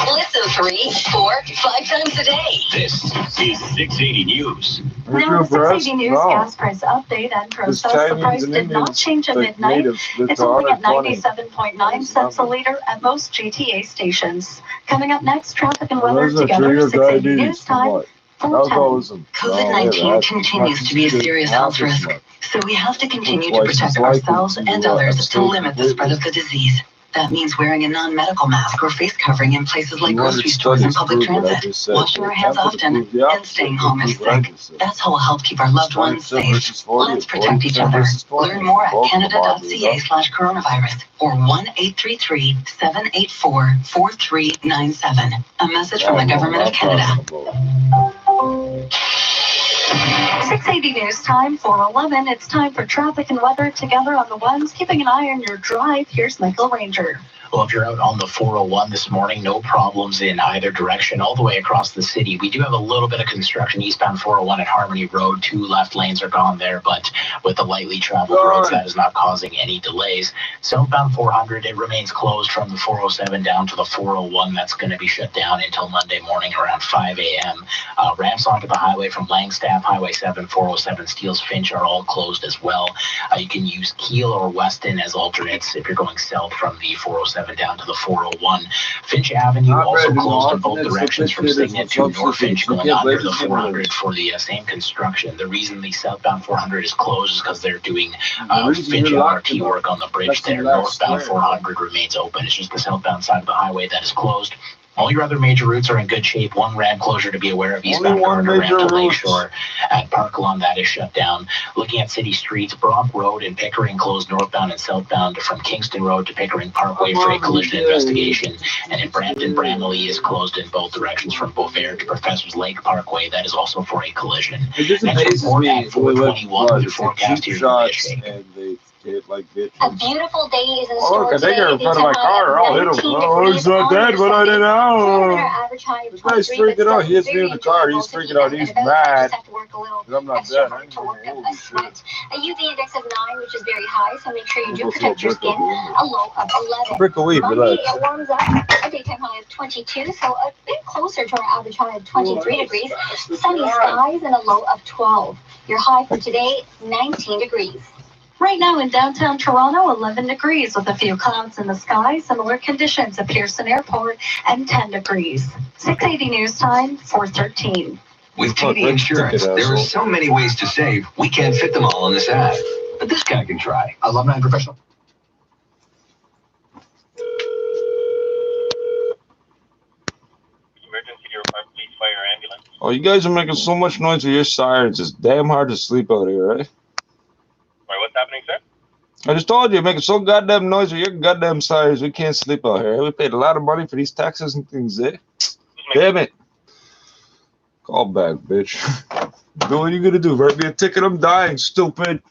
Listen 3, 4, 5 times a day. This is 680 News. Are you Now, doing the for us? 680 News No. gas price update and Because process. The Chinese price and did not Indians, change at like midnight. natives, It's it's only at 120. 97.9 cents a liter at most GTA stations. Coming up next, traffic and weather Those are together. trigger 680 News diabetes from time. what? 4:10. Alcoholism. COVID-19 continues to be a serious health risk, so we have to continue to protect ourselves and others to limit the spread of the disease. That means wearing a non-medical mask or face covering in places like grocery stores and public transit, washing our hands often, and staying home if sick. That's how we'll help keep our loved ones safe. Let's protect each other. Learn more at canada.ca/coronavirus or 1-833-784-4397. A message from the Government of Canada. 680 news time, 4:11. It's time for traffic and weather together on the ones. Keeping an eye on your drive, here's Michael Ranger. Well, if you're out on the 401 this morning, no problems in either direction all the way across the city. We do have a little bit of construction eastbound 401 at Harmony Road. 2 left lanes are gone there, but with the lightly traveled roads, that is not causing any delays. Southbound 400, it remains closed from the 407 down to the 401. That's going to be shut down until Monday morning around 5 a.m. Ramps onto the highway from Langstaff, Highway 7, 407, Steeles Finch are all closed as well. You can use Kiel or Weston as alternates if you're going south from the 407 down to the 401. Finch Avenue also closed in both directions from Signet to North Finch going under the 400 for the same construction. The reason the southbound 400 is closed is because they're doing Finch LRT work on the bridge there. Northbound 400 remains open. It's just the southbound side of the highway that is closed. All your other major routes are in good shape. One ramp closure to be aware of, eastbound Gardner ramp to Lakeshore at Park Lawn, that is shut down. Looking at city streets, Brock Road and Pickering closed northbound and southbound from Kingston Road to Pickering Parkway for a collision investigation. And in Brampton, Bramalea is closed in both directions from Beauvair to Professor's Lake Parkway. That is also for a collision. Next report at 421 with your forecast here. A beautiful day is in store look, I think today. in front of my car. I'll hit him. Oh, he's not dead, but I didn't know. This guy's freaking out. He hits me in the car. He's freaking out. He's mad. I'm not dead. A UV index of 9, which is very high, so make sure you do protect your skin. A low of 11. Brick of weed, Monday, it warms up. A daytime high of 22, so a bit closer to our average high of 23 degrees. Sunny skies and a low of 12. Your high for today, 19 degrees. Right now in downtown Toronto, 11 degrees with a few clouds in the sky. Similar conditions at Pearson Airport and 10 degrees. 680 news time, 4:13. With TD Insurance, there are so many ways to save, we can't fit them all on this ad. But this guy can try. Alumni and professional. Emergency to report police, fire, ambulance. Oh, you guys are making so much noise with your sirens. It's damn hard to sleep out here, right? What's happening, sir? I just told you, you're making so goddamn noise with your goddamn sirens. We can't sleep out here. We paid a lot of money for these taxes and things, eh? Damn it. Call back, bitch. What are you gonna do? Write me a ticket? I'm dying, stupid.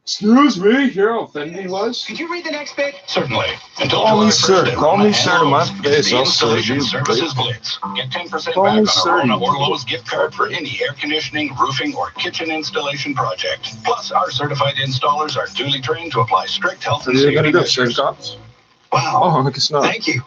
Excuse me, you're offending us. Could you read the next bit? Certainly. Call me sir. Call me sir to my face. I'll serve you. Services Blitz. Get 10% back on a Rona or Lowe's gift card for any air conditioning, roofing, or kitchen installation project. Plus, our certified installers are duly trained to apply strict health and safety measures. Wow. Oh, it's not. Thank you.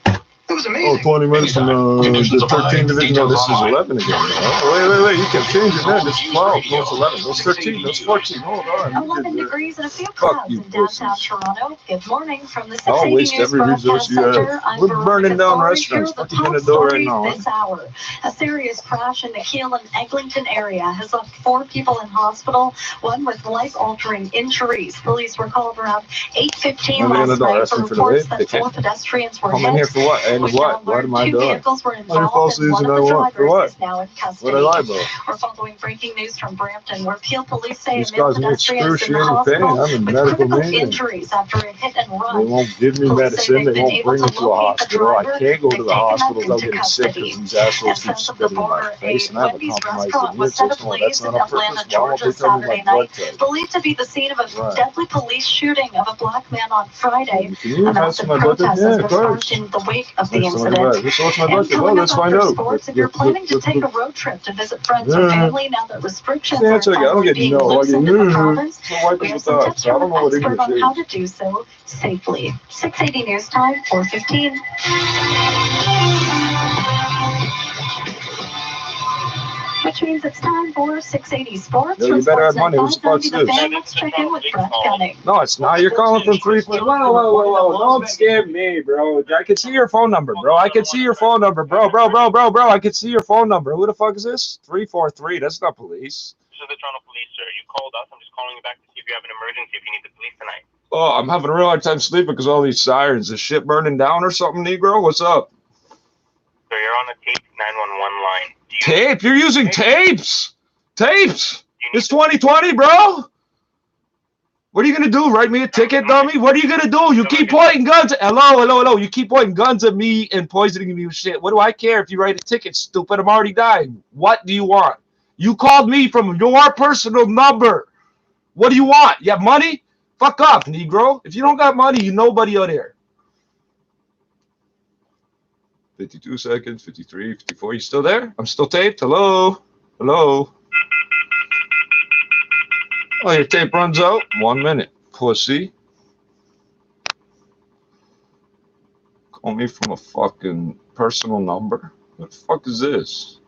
It was amazing. Oh, 20 minutes from the 13th division. No, this is 11 again. Oh, wait. You can change it now. This is 12. No, it's 11. No, it's 13. No, it's 14. Hold on. 11 degrees and a few clouds in downtown Toronto. Good morning from the 680 I'll waste every resource you have. We're burning down restaurants. What are you going to do right now? This hour. A serious crash in the Kiel and Eglinton area has left 4 people in hospital, one with life-altering injuries. Police were called around 8:15 last night for reports that 4 pedestrians were hit. I'm in here for what? And what? What am I doing? Vehicles were involved, and one of the drivers is now in custody. What did I do? We're following breaking news from Brampton, where Peel police say these guys are excruciating pain. I'm in medical injuries after a hit and run. They won't give me medicine. They won't bring me to a hospital. I can't go to the hospital without getting sick because these assholes keep spitting in my face, and I have a compromised immune system. Well, that's not on purpose. Why won't they tell me my blood type? Believed to be the scene of a deadly police shooting of a black man on Friday. Can you pass my blood type? Yeah, of course. In the wake of the incident. So what's my budget? Well, let's find out. Sports, if you're planning to take a road trip to visit friends or family, now that restrictions are finally being loosened in the province, we have some tips from an expert on how to do so safely. 680 news time, 4:15. Which means it's time for 680 Sports. Yeah, you better have money. Who's Sports News? Let's check in with Brett Gunning. No, it's not. You're calling from 3. Whoa. Don't scam me, bro. I can see your phone number, bro. I can see your phone number, bro. I can see your phone number. Who the fuck is this? 343. That's not police. This is the Toronto Police, sir. You called us. I'm just calling you back to see if you have an emergency, if you need the police tonight. Oh, I'm having a real hard time sleeping because all these sirens. Is shit burning down or something, Negro? What's up? So you're on the tape 911 line. Tape? You're using tapes? Tapes? It's 2020, bro. What are you gonna do? Write me a ticket, dummy? What are you gonna do? You keep pointing guns. Hello. You keep pointing guns at me and poisoning me with shit. What do I care if you write a ticket, stupid? I'm already dying. What do you want? You called me from your personal number. What do you want? You have money? Fuck off, Negro. If you don't got money, you nobody out here. 52 seconds, 53, 54. You still there? I'm still taped. Hello? Hello? Oh, your tape runs out? 1 minute, pussy. Call me from a fucking personal number? What the fuck is this?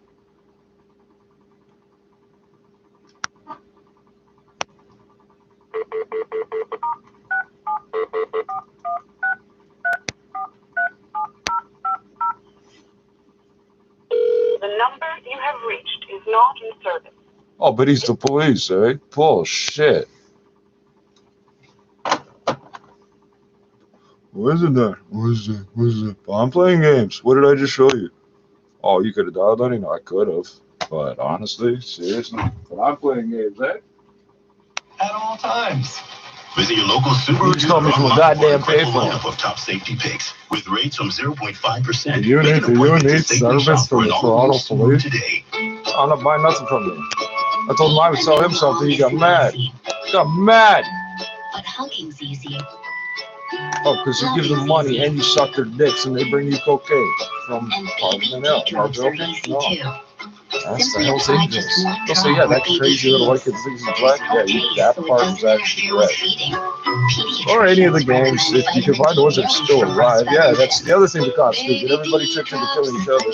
The number you have reached is not in service. Oh, but he's the police, eh? Bullshit. What is it there? What is it? I'm playing games. What did I just show you? Oh, you could have dialed on it? No, I could have. But honestly, seriously, but I'm playing games, eh? At all times. Visit your local Subaru You told me from a goddamn payphone. lineup of top safety picks with rates from 0.5%. You Make an need appointment to safely service shop from for the an Toronto all-new Subaru police? today. I'm not buying nothing from you. I told him I would sell him something. He got mad. But hugging's easy. Oh, because you give them money and you suck their dicks and they bring you cocaine from Parliament Hill. Am I joking? No. That's the hell's English. They'll say, yeah, that crazy little white kid thinks he's black. Yeah, that part is actually right. Or any of the games, if you can find the ones that are still alive. Yeah, that's the other thing the cops do. Get everybody tricked into killing each other.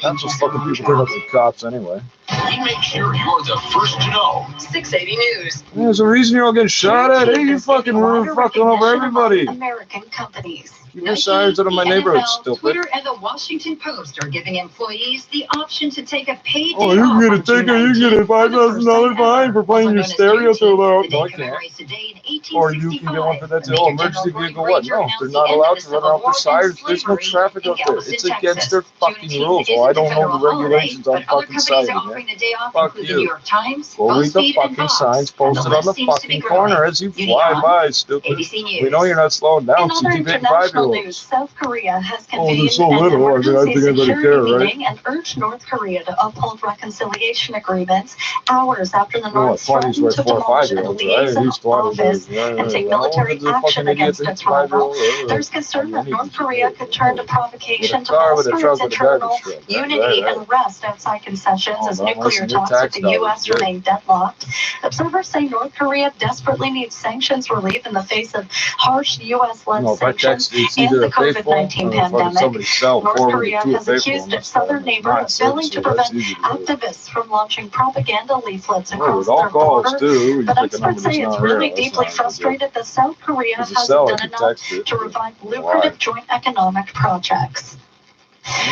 That's what fucking people turn up the cops anyway. We make sure you're the first to know. 680 News. There's a reason you're all getting shot at. Hey, you fucking over everybody. American companies. Keep your signs out of my neighborhood, stupid. Twitter and the Washington Post are giving employees the option to take a paid day Oh, you off can get a on ticket. June You can get a 19th for the first $5,000 time fine ever. for playing your Also known as stereo too Juneteenth, loud. the No, I day can't. commemorates the day in Or you can get one for that too. Oh, Major emergency General vehicle, Lloyd what? No, Ranger they're announced not the allowed end to of the run out Civil the War and sirens. There's no slavery traffic in out there. Galveston, It's against Texas. their fucking Juneteenth rules. Oh, isn't I a don't know federal the holiday, regulations on but other fucking companies sighting. offering the day off Fuck include the you. New York Times, Go read the BuzzFeed, and fucking Vox. signs And the posted on list the seems to be fucking growing. corner as you Judy fly Hahn, by, stupid. ABC News. We know you're not slowing down, In so other you keep hitting international news, 5-year-olds. South Korea has Oh, they're convened so an little. I think emergency everybody security care, right? meeting and urged North Korea to uphold reconciliation agreements hours after the You know what? North 20's threatened worth to 4 or demolish a 5-year-olds, right? liaison He's 20. office and take military action against its rival. There's concern that North Korea could turn to provocation to bolster its internal unity and rest outside concessions as nuclear talks with the U.S. remain deadlocked. Observers say North Korea desperately needs sanctions relief in the face of harsh U.S.-led sanctions and the COVID-19 pandemic. North Korea has accused its southern neighbor of failing to prevent activists from launching propaganda leaflets across their border. But experts say it's really deeply frustrated that South Korea hasn't done enough to revive lucrative joint economic projects.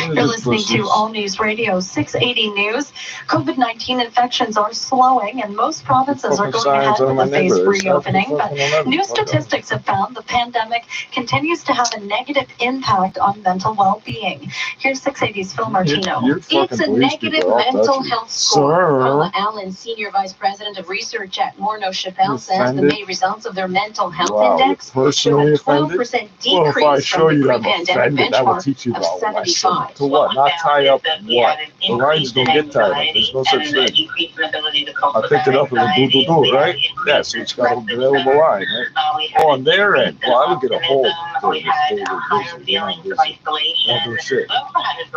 You're listening to All News Radio 680 News. COVID-19 infections are slowing, and most provinces are going ahead with a phased reopening. But new statistics have found the pandemic continues to have a negative impact on mental well-being. Here's 680's Phil Martino. It's a negative mental health score. Paula Allen, Senior Vice President of Research at Morneau Shepell, says the May results of their mental health index show a 12% decrease from the pre-pandemic benchmark of 75. To what? Not tie up what? The lines don't get tied up. There's no such thing. I picked it up with a do, right? Yeah, so it's got an available line, right? Oh, on their end. Well, I would get a whole thing. Don't do shit. Oh, there's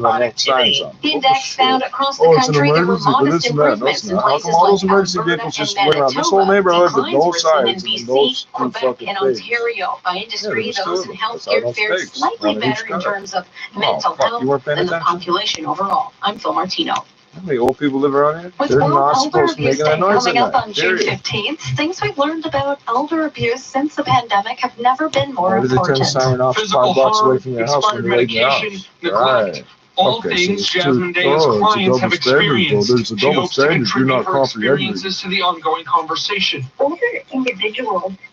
no signs on. The index found across the country there were modest improvements in How come all those emergency vehicles just went around this whole neighborhood with no signs and those two fucking and things? Ontario. By industry, Yeah, those in that's healthcare fared fakes. slightly On each better in car. terms of Oh, mental fuck, you weren't health paying than the attention? population overall. I'm Phil Martino. How many old people live around here? With They're World not Elder supposed to be Abuse making Day that noise coming at up night. on June Period. 15th, things we've learned about elder abuse since the pandemic have never been more Why do they tend to important. sign off 5 blocks away from your house when you're leaving your house? Right. All Okay, so things it's Jasmine two- Day's oh, it's a clients double have standard, though. experienced. There's a She double hopes to standard. You're contribute not her comprehending. experiences to the ongoing conversation. Older individuals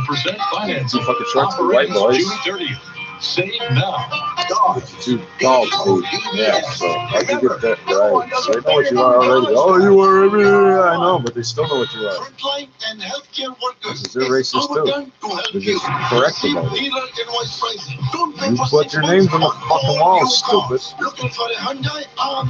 0% financing. Fucking shorts for white Operating boys. June 30th. Save now. Two dog food. Yeah, so I can get that right. So they know what you are already. Oh, you are everything. I know, but they still know what you are. Because they're racist too. They're just correct about it. You put your names on the fucking wall, stupid. I know, I call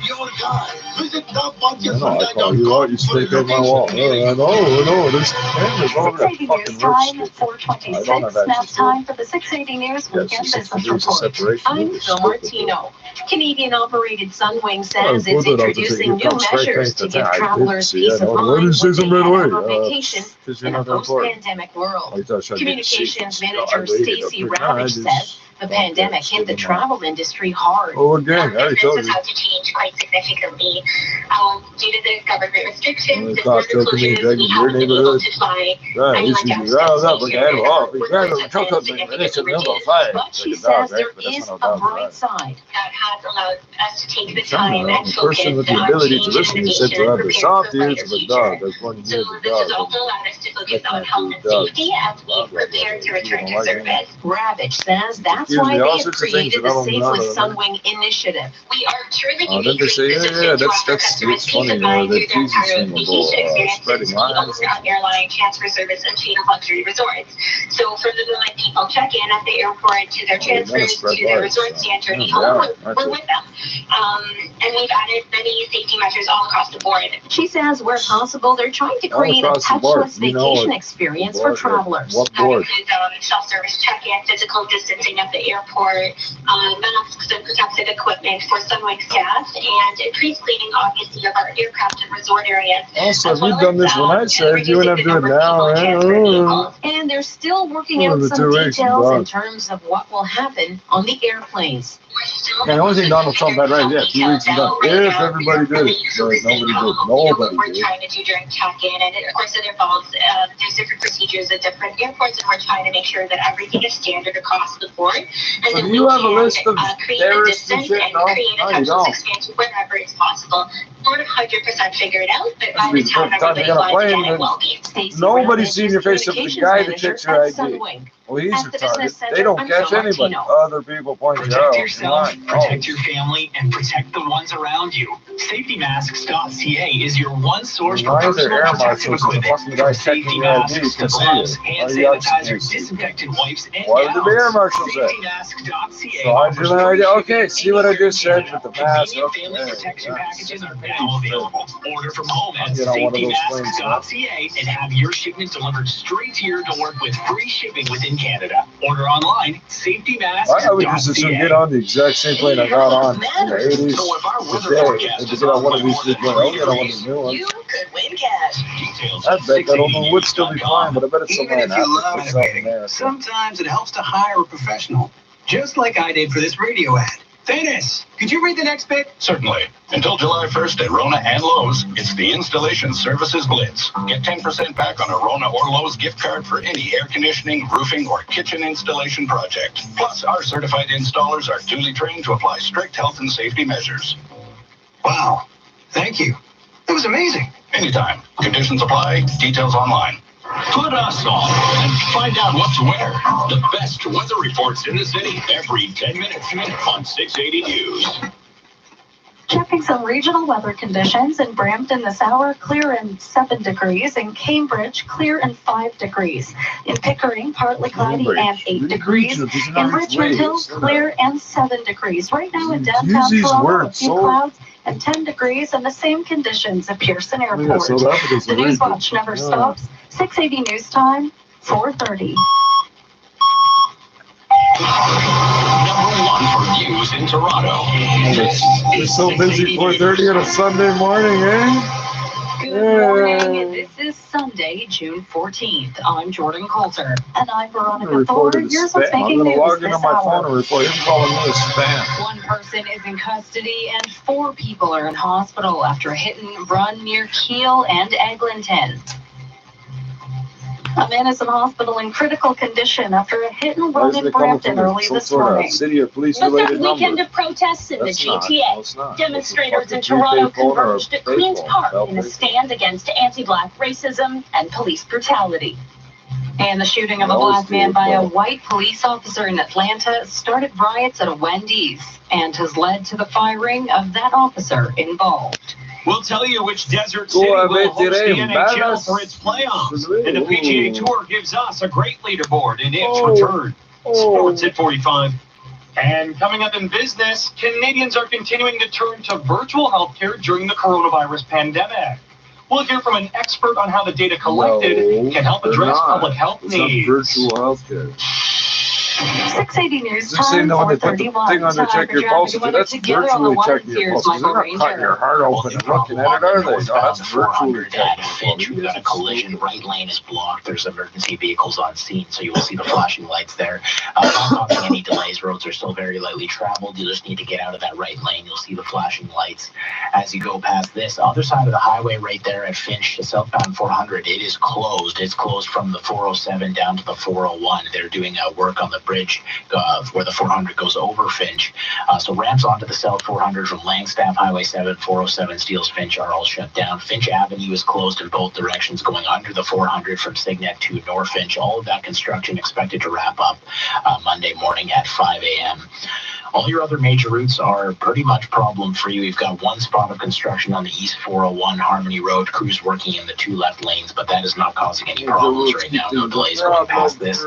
you out, you stay on my wall. I know, there's cameras over that fucking time, 4:26. Now time for the 680 News Weekend Business Report. I'm Phil Martino. Canadian-operated Sunwing says it's introducing new measures to give travelers peace of mind when they head on vacation in a post-pandemic world. Communications manager Stacey Ravitch says the pandemic hit the travel industry hard. Oh, again, I already told you. Businesses had to change quite significantly due to the government restrictions and cost border coming closures. We haven't been able to fly anyone down to But she says there is a bright side. That has allowed us to take the time and A focus person with the on ability to change listen, you said to have the soft ears of a dog. That's one you So need this a has dog. also allowed us to focus on health and safety as we prepare to return to service. Ravitch says that's why they have created the Safe with Sunwing initiative. We are truly Oh, then they say, yeah, that's it's funny. They tease you some about spreading lies. Airline transfer service and chain of luxury resorts. So for the moment people check in at the airport to their transfers to their resort stay and journey home, we're with them. And we've added many safety measures all across the board. She says where possible, they're trying to create a touchless vacation experience for travelers. What board? That includes self-service check-in, physical distancing at the airport, masks and protective equipment for Sunwing staff, and increased cleaning, obviously, of our aircraft and resort areas. Also, we've done this when I said you wouldn't have to do it now. And they're still working out some details in terms of what will happen on the airplanes. Yeah, the only thing Donald Trump had right, 2 weeks ago. If everybody did it, but nobody did. Nobody We're did. trying to do during check-in, and of course it involves, there's different procedures at different airports, and we're trying to make sure that everything is standard across the board. And So then do you we have a can, list of create a terrorists and distance shit? and No? create a No, you touchless don't. experience wherever it's possible. Not 100% figured out, but by the time Time to everybody get on a flies plane, again, it will be. Stacey nobody's Ravitch seen is your face except the communications guy that manager takes your at ID. Sunwing. Well, he's At the Business retarded. Center, They don't I'm catch Phil anybody. Martino. Other people point you Protect out. yourself, Come on. protect your family, and protect the ones around you. SafetyMasks.ca is your one source for Why is there personal air protective marshals and equipment. fucking guys From safety checking your ID masks to to see gloves, it? hand Why you got sanitizer, to see it? disinfectant wipes, and Why would the air gowns. marshals at? SafetyMask.ca So I offers do free idea. shipping Okay, see what I just said anywhere with the in Canada. mask. Convenient family Okay, protection yeah. packages are now available. Order from home at Get on one of those planes, SafetyMask.ca and have your shipment delivered straight to your door with free shipping within Canada. Order online, SafetyMask.ca. I would just as soon get on the exact same plane I got on in the 80s So if our weather today. forecast And to is get on off one by of these more new than planes, I'll 3 get on one of degrees, these new ones. You could win cash. Details I at bet that old one would still be 680news.com. fine, but I bet it's Even somewhere if in you Africa love or South renovating, America. sometimes it helps to hire a professional, just like I did for this radio ad. Dennis, could you read the next bit? Certainly. Until July 1st at Rona and Lowe's, it's the Installation Services Blitz. Get 10% back on a Rona or Lowe's gift card for any air conditioning, roofing, or kitchen installation project. Plus, our certified installers are duly trained to apply strict health and safety measures. Wow, thank you. That was amazing. Anytime. Conditions apply. Details online. Put us on and find out what to wear. The best weather reports in the city every 10 minutes on 680 News. Checking some regional weather conditions. In Brampton this hour, clear and 7 degrees. In Cambridge, clear and 5 degrees. In Pickering, partly cloudy and 8 degrees. In Richmond Hill, clear and 7 degrees. Right now in downtown Toronto, a few clouds and 10 degrees, and the same conditions at Pearson Airport. The News Watch never stops. 680 News Time, 4:30. Number 1 for news in Toronto. We're so busy 4:30 on a Sunday morning, eh? Good morning. This is Sunday, June 14th. I'm Jordan Coulter. And I'm I'm Veronica gonna report Thor. it as Here's spam. what's I'm making gonna news log into this my phone hour. and report. You're calling me a spam. One person is in custody and 4 people are in hospital after a hit and run near Keele and Eglinton. A man is in hospital in critical condition after a hit and Why run is in it coming Brampton from early some this sort morning. of city or police The related third weekend number? of protests in the That's not. GTA. No, it's not. Demonstrators in It's a fucking Toronto prepaid phone or a converged at Queen's payphone. Park Cell in a phone. stand against anti-black racism and police brutality. And the shooting of a black man by a white police officer in Atlanta started riots at a Wendy's and has led to the firing of that officer involved. We'll tell you which desert city will host the NHL for its playoffs. And the PGA Tour gives us a great leaderboard in its return. Sports at 45. And coming up in business, Canadians are continuing to turn to virtual healthcare during the coronavirus pandemic. We'll hear from an expert on how the data collected can help address public health needs. Virtual healthcare. 680 News Just saying Time, when they put the 4:31. thing on there, check your pulse. That's virtually checking your pulse. They're not cutting your heart open and looking at it, are they? No, that's virtually checking your pulse. We've got a collision. Right lane is blocked. There's emergency vehicles on scene, so you will see the flashing lights there. Not causing any delays. Roads are still very lightly traveled. You just need to get out of that right lane. You'll see the flashing lights as you go past this. Other side of the highway right there at Finch, the southbound 400, it is closed. It's closed from the 407 down to the 401. They're doing work on the bridge where the 400 goes over Finch. So ramps onto the South 400 from Langstaff, Highway 7, 407, Steeles, Finch are all shut down. Finch Avenue is closed in both directions going under the 400 from Signet to North Finch. All of that construction expected to wrap up Monday morning at 5 a.m. All your other major routes are pretty much problem-free. We've got one spot of construction on the East 401 Harmony Road. Crews working in the two left lanes, but that is not causing any problems right now. No delays going past this.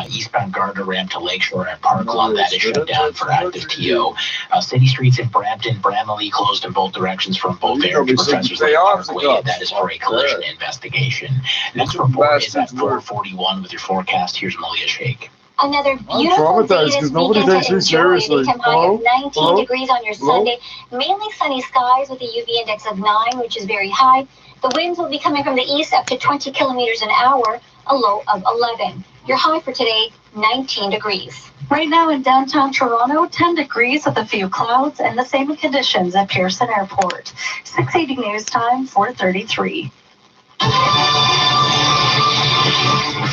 Eastbound Gardner ramp to Lakeshore at Park Lawn, that is shut down for active TO. City streets in Brampton, Bramalea closed in both directions from both area to Professors Lake Parkway. That is for a collision investigation. Next report is at 4:41 with your forecast. Here's Malia Sheikh. Another beautiful day this weekend to enjoy. A daytime high of 19 degrees on your Sunday. Mainly sunny skies with a UV index of 9, which is very high. The winds will be coming from the east up to 20 kilometers an hour, a low of 11. Your high for today, 19 degrees. Right now in downtown Toronto, 10 degrees with a few clouds and the same conditions at Pearson Airport. 680 News Time, 4:33.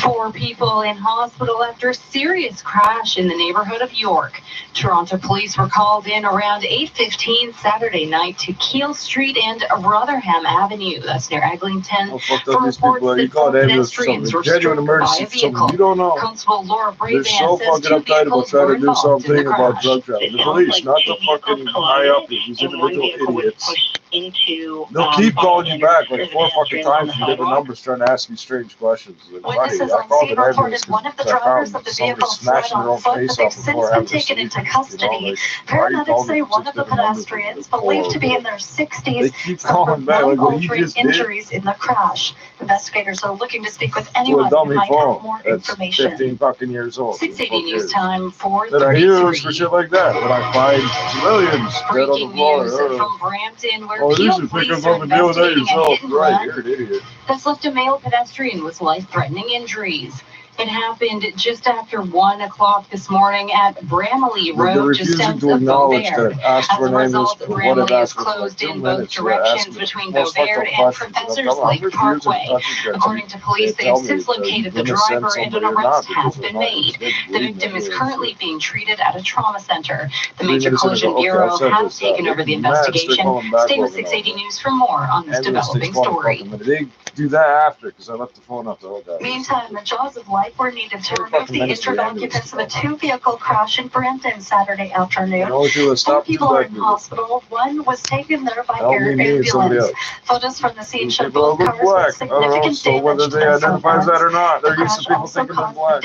4 people in hospital after a serious crash in the neighborhood of York. Toronto police were called in around 8:15 Saturday night to Keele Street and Rotherham Avenue. That's near Eglinton. For reports that some pedestrians were struck by a vehicle. Constable Laura Brabant says 2 vehicles were involved in the crash. Drug trafficking. The police, not the fucking high up, these individual idiots. They'll keep calling you back like 4 fucking times from different numbers trying to ask you strange questions. Witnesses on scene reported one of the drivers of the vehicle fled on foot, but they've since been taken into custody. Paramedics say one of the pedestrians, believed to be in their 60s, suffered life-altering injuries in the crash. Investigators are looking to speak with anyone who might have more information. 15 fucking years old. 680 News Time, 4:33. That I use for shit like that. When I find civilians dead on the floor. From Brampton, where you should pick up and deal with that yourself. Right, you're an idiot. That's left a male pedestrian with life-threatening injuries. It happened just after 1 o'clock this morning at Bramalea Road, just south of Beauvert. As a result, Bramalea is closed in both directions between Beauvert and Professors Lake Parkway. According to police, they have since located the driver and an arrest has been made. The victim is currently being treated at a trauma center. The Major Collision Bureau has taken over the investigation. Stay with 680 News for more on this developing story. They do that after, because I left the phone up the whole day. Meantime, the jaws of life were needed to remove the injured occupants of a 2-vehicle crash in Brampton Saturday afternoon. 4 people are in hospital. 1 was taken there by air ambulance. Photos from the scene show both cars with significant damage. Whether they identify that or not, they're used to people thinking they're black.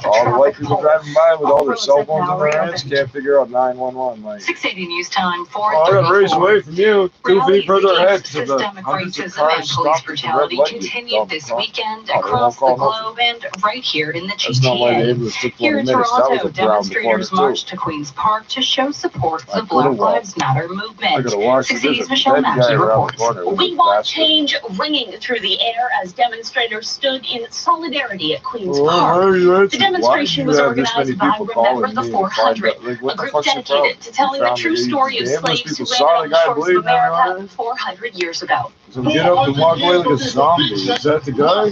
All the white people driving by with all their cell phones in their hands can't figure out 911. Like, 680 News Time, 4:34. I got raised away from you, 2 feet further ahead. Systemic racism and police brutality continued this weekend across the globe and right here in the GTA. Here in Toronto, demonstrators marched to Queen's Park to show support for the Black Lives Matter movement. 680's Michelle Mackey reports. We want change ringing through the air as demonstrators stood in solidarity at Queen's Park. The demonstration was organized by Remember the 400, a group dedicated to telling the true story of slaves who landed on the shores of America 400 years ago. So get up and walk away like a zombie. Is that the guy?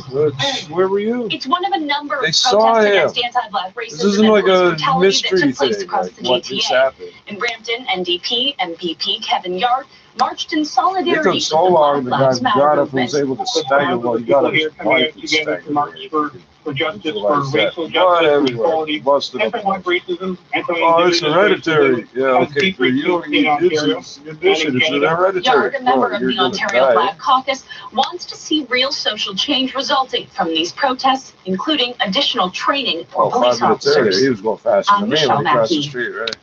Where were you? It's one of a number of protests against anti-black racism. This isn't like a mystery that took place thing. across Like, the what GTA. just happened? In Brampton, NDP MPP Kevin Yard marched in It solidarity took so with long. the The Black guy Lives Matter got up and movement. was able to stagger. Well, he got his wife to together to march stagger. for justice, Until for I said, racial "Not justice, for everywhere. equality, Busted up. anti-white racism, Oh, it's hereditary. Yeah, has okay. deeply You don't in need Ontario it's a condition. It's an hereditary. Yard, a member Oh, of you're the gonna Ontario die. Black Caucus, wants to see real social change resulting from these protests, including additional training for Oh, police 5 minutes earlier. officers. He was going faster than me Michelle when he crossed the Mackey. street, right?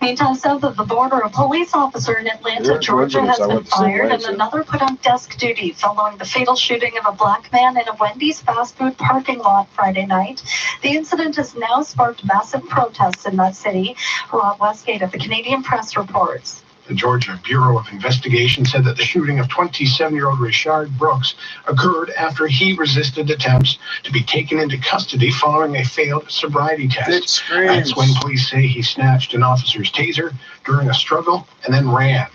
Meantime, south of the border, a police officer in Atlanta, Yeah, Georgia, has I been went the same fired way, and too. another put on desk duty following the fatal shooting of a black man in a Wendy's fast food parking lot Friday night. The incident has now sparked massive protests in that city. Rob Westgate of the Canadian Press reports. The Georgia Bureau of Investigation said that the shooting of 27-year-old Richard Brooks occurred after he resisted attempts to be taken into custody following a failed sobriety test. That's when police say he snatched an officer's taser during a struggle and then ran.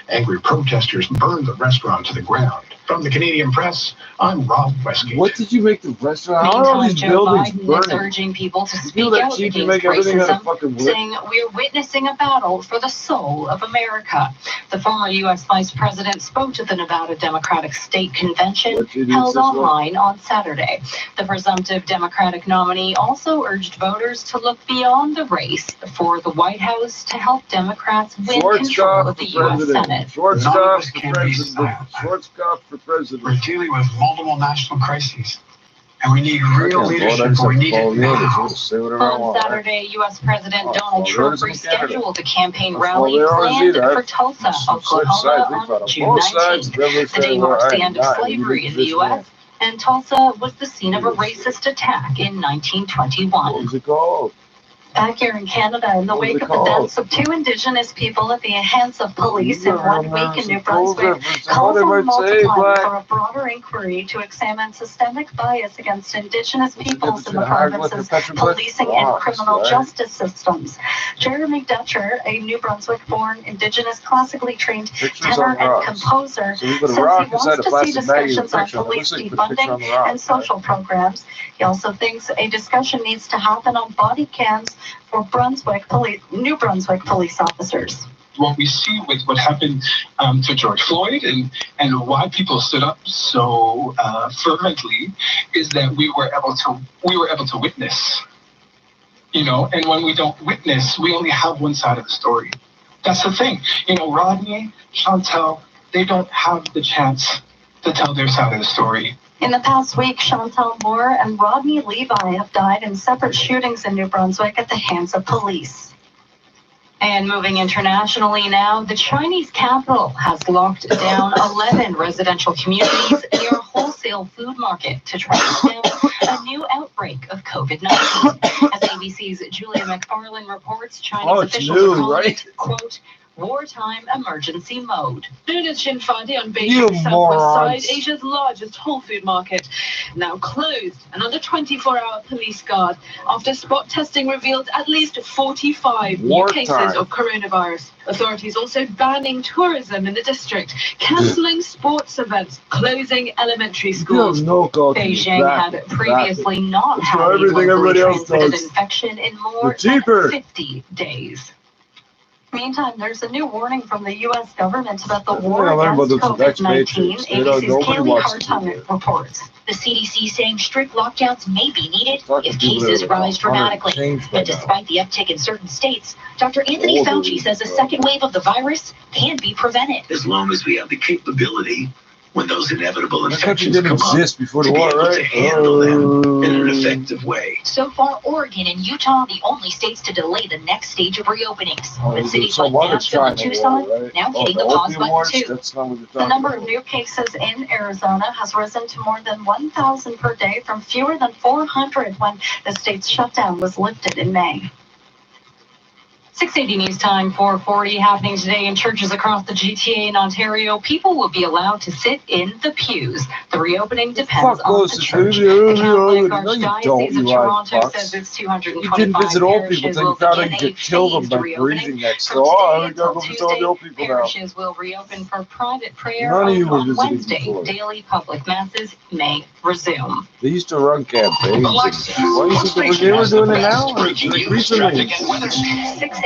Angry protesters burned the restaurant to the ground. From the Canadian Press, I'm Rob Westgate. What did you make the restaurant? How are all Meantime, these Joe buildings Biden is burning? urging people to You speak feel that out cheap? You against make everything out of racism, fucking wood? saying we're witnessing a battle for the soul of America. The former U.S. Vice President spoke to the Nevada Democratic State Convention held online on Saturday. The presumptive Democratic nominee also urged voters to look beyond the race for the White House to help Democrats win control of the U.S. Senate. Shortstop for president. Shortstop for president. We're dealing with multiple national crises, and we need real leadership, but we need it now. On Saturday, U.S. President Donald Trump rescheduled a campaign rally they always planned do that. for Tulsa, Oklahoma on June 19th. The day marks the end of slavery in the U.S., and Tulsa was the scene of a racist attack in 1921. What was it called? Back here in Canada, in the wake of the deaths of 2 Indigenous people at the hands of police in 1 week in New Brunswick, calls are multiplying for a broader inquiry to examine systemic bias against Indigenous peoples in the province's policing and criminal justice systems. Jeremy Dutcher, a New Brunswick-born Indigenous classically trained tenor and composer, says he wants to see discussions on police defunding and social programs. He also thinks a discussion needs to happen on body cams for New Brunswick police officers. What we see with what happened to George Floyd and why people stood up so fervently is that we were able to witness, and when we don't witness, we only have one side of the story. That's the thing. Rodney, Chantal, they don't have the chance to tell their side of the story. In the past week, Chantal Moore and Rodney Levi have died in separate shootings in New Brunswick at the hands of police. And moving internationally now, the Chinese capital has locked down 11 residential communities near a wholesale food market to try to stem a new outbreak of COVID-19. As ABC's Julia McFarlane reports, Chinese officials are calling it, quote, wartime emergency mode. Noon at Xinfadi on Beijing's southwest side, Asia's largest whole food market, now closed. Another 24-hour police guard after spot testing revealed at least 45 new cases of coronavirus. Authorities also banning tourism in the district, cancelling sports events, closing elementary schools. Beijing had previously not had a locally transmitted infection in more than 50 days. Meantime, there's a new warning from the U.S. government about the war against COVID-19. ABC's Kaylee Hartung reports. The CDC saying strict lockdowns may be needed if cases rise dramatically. But despite the uptick in certain states, Dr. Anthony Fauci says a second wave of the virus can be prevented. As long as we have the capability, when those inevitable That country infections didn't come exist up, before to the be war, able to right? handle them in an effective way. So far, Oregon and Utah are the only states to delay the next stage of reopenings. With cities like Nashville and Tucson now hitting the pause button too. The number of new cases in Arizona has risen to more than 1,000 per day from fewer than 400 when the state's shutdown was lifted in May. 680 News Time 440 happening today in churches across the GTA in Ontario. People will be allowed to sit in the pews. The reopening depends on the church. The Catholic Archdiocese of Toronto says its 225 parishes will begin a phased reopening. From today until Tuesday, parishes will reopen for private prayer on Wednesday. Daily public masses may resume. They used to run campaigns. Why do you think they were doing it now? Recently.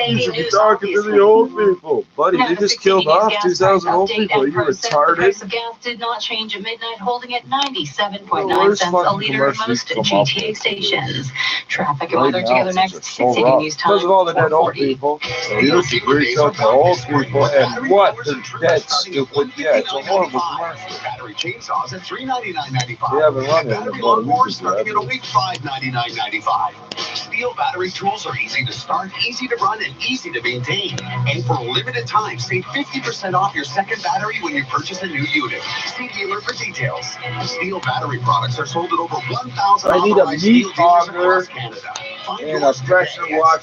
680 should be News. talking to the old people. Buddy, Now, they the just 680 killed News off gas 2,000 price old update people. Are and you process. The retarded? price of gas did not change at midnight, holding at 97.9 Where's cents a fucking liter at most commercials come up GTA with? stations. Traffic and Right weather now, together things next. are so 680 rough News time. because of all the dead old 440. people. So you should reach out to old people and what? They're dead, stupid. Yeah, it's a horrible commercial. Battery chainsaws at $399.95. They haven't run it in Battery about a week or lawnmowers so, starting at have a week $599.95. Steel battery tools are easy to start, easy to run, and easy to maintain. And for a limited time, save 50% off your second battery when you purchase a new unit. See dealer for details. Steel battery products are sold at over 1,000 I need a authorized meat steel dealers auger across Canada. Find and a yours pressure today at washer.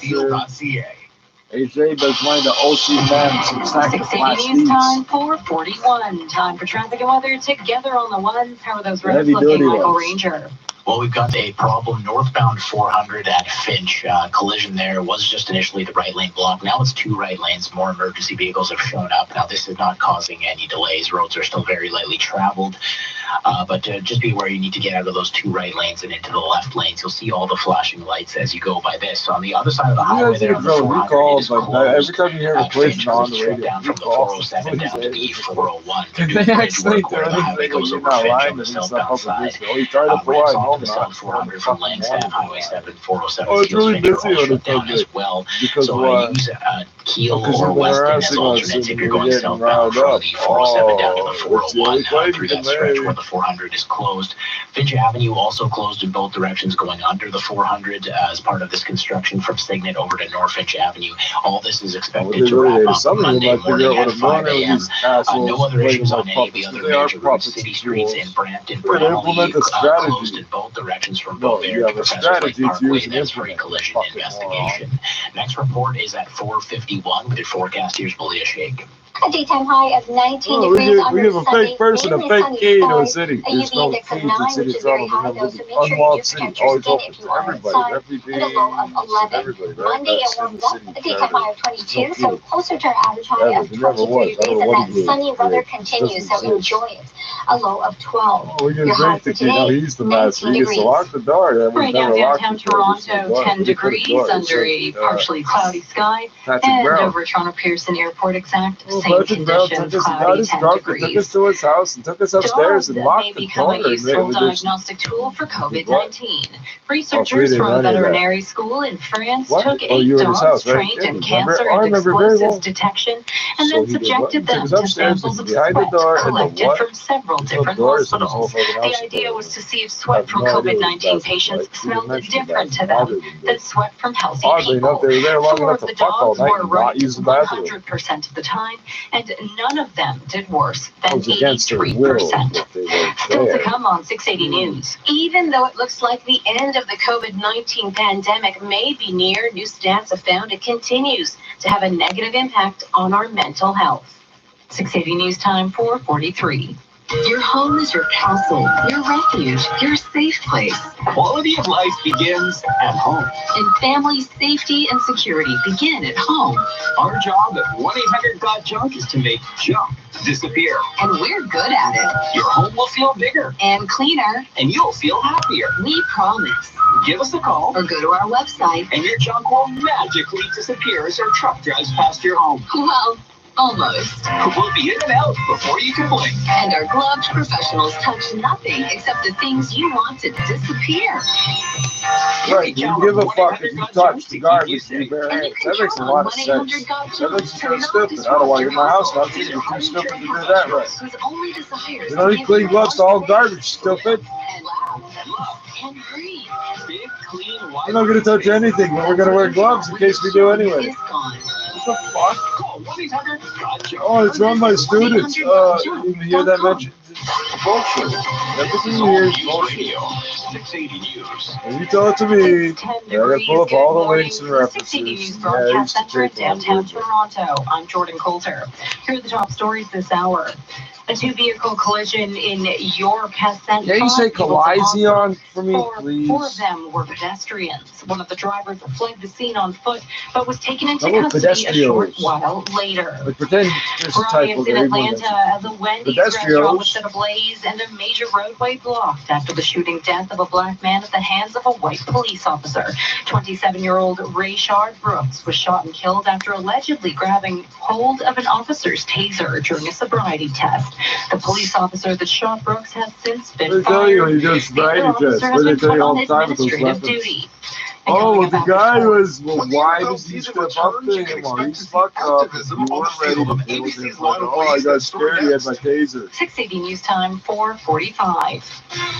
steel.ca. AJ was one of the OC men some 680 News time, 441. Time for traffic and weather together on the ones. How are those roads Heavy looking, duty Michael ones. Ranger? Well, we've got a problem northbound 400 at Finch. Collision there was just initially the right lane block. Now it's two right lanes. More emergency vehicles have shown up. Now this is not causing any delays. Roads are still very lightly traveled. But just be aware you need to get out of those two right lanes and into the left lanes. You'll see all the flashing lights as you go by this. On the other side of the highway there on the 400, it is every time you hear the place Finch on was the shut radio, down you from the call. 407 down to the 401. Did New they bridge actually work do where the highway anything? goes You're over not Finch lying on the and stuff southbound up side. against it. Oh, you tried to Ramps fly. onto No, the south 400 from Lansdowne, Highway 7, 407. Oh, it's really Fields busy are all on the shut down as well. because So use Keel because or you've been Weston as harassing us alternates if and you're we're going getting southbound riled from up. the 407 down to the It's the only 401 claim through you that can stretch make. where the 400 is closed. Finch Avenue also closed in both directions going under the 400 as part of this construction from Signet over to North Finch Avenue. All this is expected to wrap up Monday morning at 5 a.m. No other issues on any of the other major routes. City streets in Brampton, Bramalea closed in both directions from Beauvais to Professors Lake Parkway. That's for a collision investigation. Next report is at 4:51 with your forecast. Here's Malia Sheikh. A daytime high of 19 Oh, we degrees on give your a Sunday. fake person a Mainly fake sunny key to a skies. city. A There's UV no index of key to 9, city which is very trouble. high, though, so make sure you Unwalled do city, protect your always skin open if you to are everybody, outside. refugees, And a low of 11. everybody, right? Monday it That's warms the up. city A daytime high of 22, so city. closer to our average high Never, of it never 23 was. I degrees, don't know and what that he did. sunny weather Yeah. continues, so Doesn't enjoy it. A low of 12. Oh, we get Your a high great for key. Now today, he's the master. 19 He gets to degrees. lock the door. Yeah, we Right now, never locked downtown the door. There's no Toronto, door. 10 We put a degrees door. It under a said, partially cloudy sky. Patrick And Brown. over Toronto Pearson Airport, exact Oh, same Patrick Brown conditions, took us, got cloudy, his 10 truck and took us degrees. to his house and took us upstairs Dogs and may locked the become door. a And useful we just, diagnostic tool for COVID-19. Oh, Researchers didn't from know a any of that. veterinary school in France What? took Oh, 8 you were in his dogs house, right? trained Yeah, in remember? cancer I and remember very explosives well. detection, So and then he did what? subjected He them took us to upstairs samples and of behind the sweat door and the collected what? from several There's no different doors in this hospitals. whole fucking house. The idea was to see if I sweat have from no idea what COVID-19 that's patients like. You smelled mentioned different that to them other than than this. sweat from healthy Oddly enough, people. they were there long 4 enough of to the fuck all dogs night were and not right use the bathroom. 100% of the time, and none of them did worse It than was against their will 83%. that they were Still to there. come on 680 News. Even though it looks like the end of the COVID-19 pandemic may be near, new stats have found it continues to have a negative impact on our mental health. 680 News time, 4:43. Your home is your castle, your refuge, your safe place. Quality of life begins at home. And family safety and security begin at home. Our job at 1-800-GOT-JUNK is to make junk disappear. And we're good at it. Your home will feel bigger, And cleaner, and you'll feel happier. we promise. Give us a call, Or go to our website. and your junk will magically disappear as our truck drives past your home. Well, almost. We'll be in and out before you can blink. And our gloved professionals touch nothing except the things you want to disappear. Right, you give a fuck if you touch the garbage with your bare And you hands. can That makes a count lot on of sense. 1-800-GOT-JUNK That makes you to feel help stupid. I don't want to get in my house, and I'm disrupt thinking your you're too household. stupid to do that right. Whose only desires You don't to need give clean you gloves to one all safe garbage, stupid. and loud and green. Big, clean, We're not going to touch anything, but we're going to wear gloves in case we do anyway. Is gone. What the fuck? Call 1-800-GOT-JUNK. Oh, it's run by students. You hear that mention? It's bullshit. Everything you hear is bullshit. Radio, 680 News. And you tell it to me. It's 10 I gotta degrees. pull up Good all the morning. links and The 680 News references. broadcast Yeah, I center in used to take downtown one. Toronto. I'm Jordan Coulter. Here are the top stories this hour. A two-vehicle collision in York has sent Can you say 5 people to hospital. Coliseon for me, please? 4 of them were pedestrians. One of the drivers fled the scene on foot, but was taken into How about custody a short pedestrians? while later. Like pretend there's a typo Riots in there. Atlanta as a Wendy's restaurant was Pedestrians. set ablaze and a major roadway blocked after the shooting death of a black man at the hands of a white police officer. 27-year-old Rayshard Brooks was shot and killed after allegedly grabbing hold of an officer's taser during a sobriety test. The police officer that shot Brooks has since been fired. The officer has been put on administrative duty. Oh, the guy was, well, why did he step up to him? Well, he's fucked up. You weren't ready to deal with him. Oh, I got scared. He had my taser. 680 News Time, 4:45.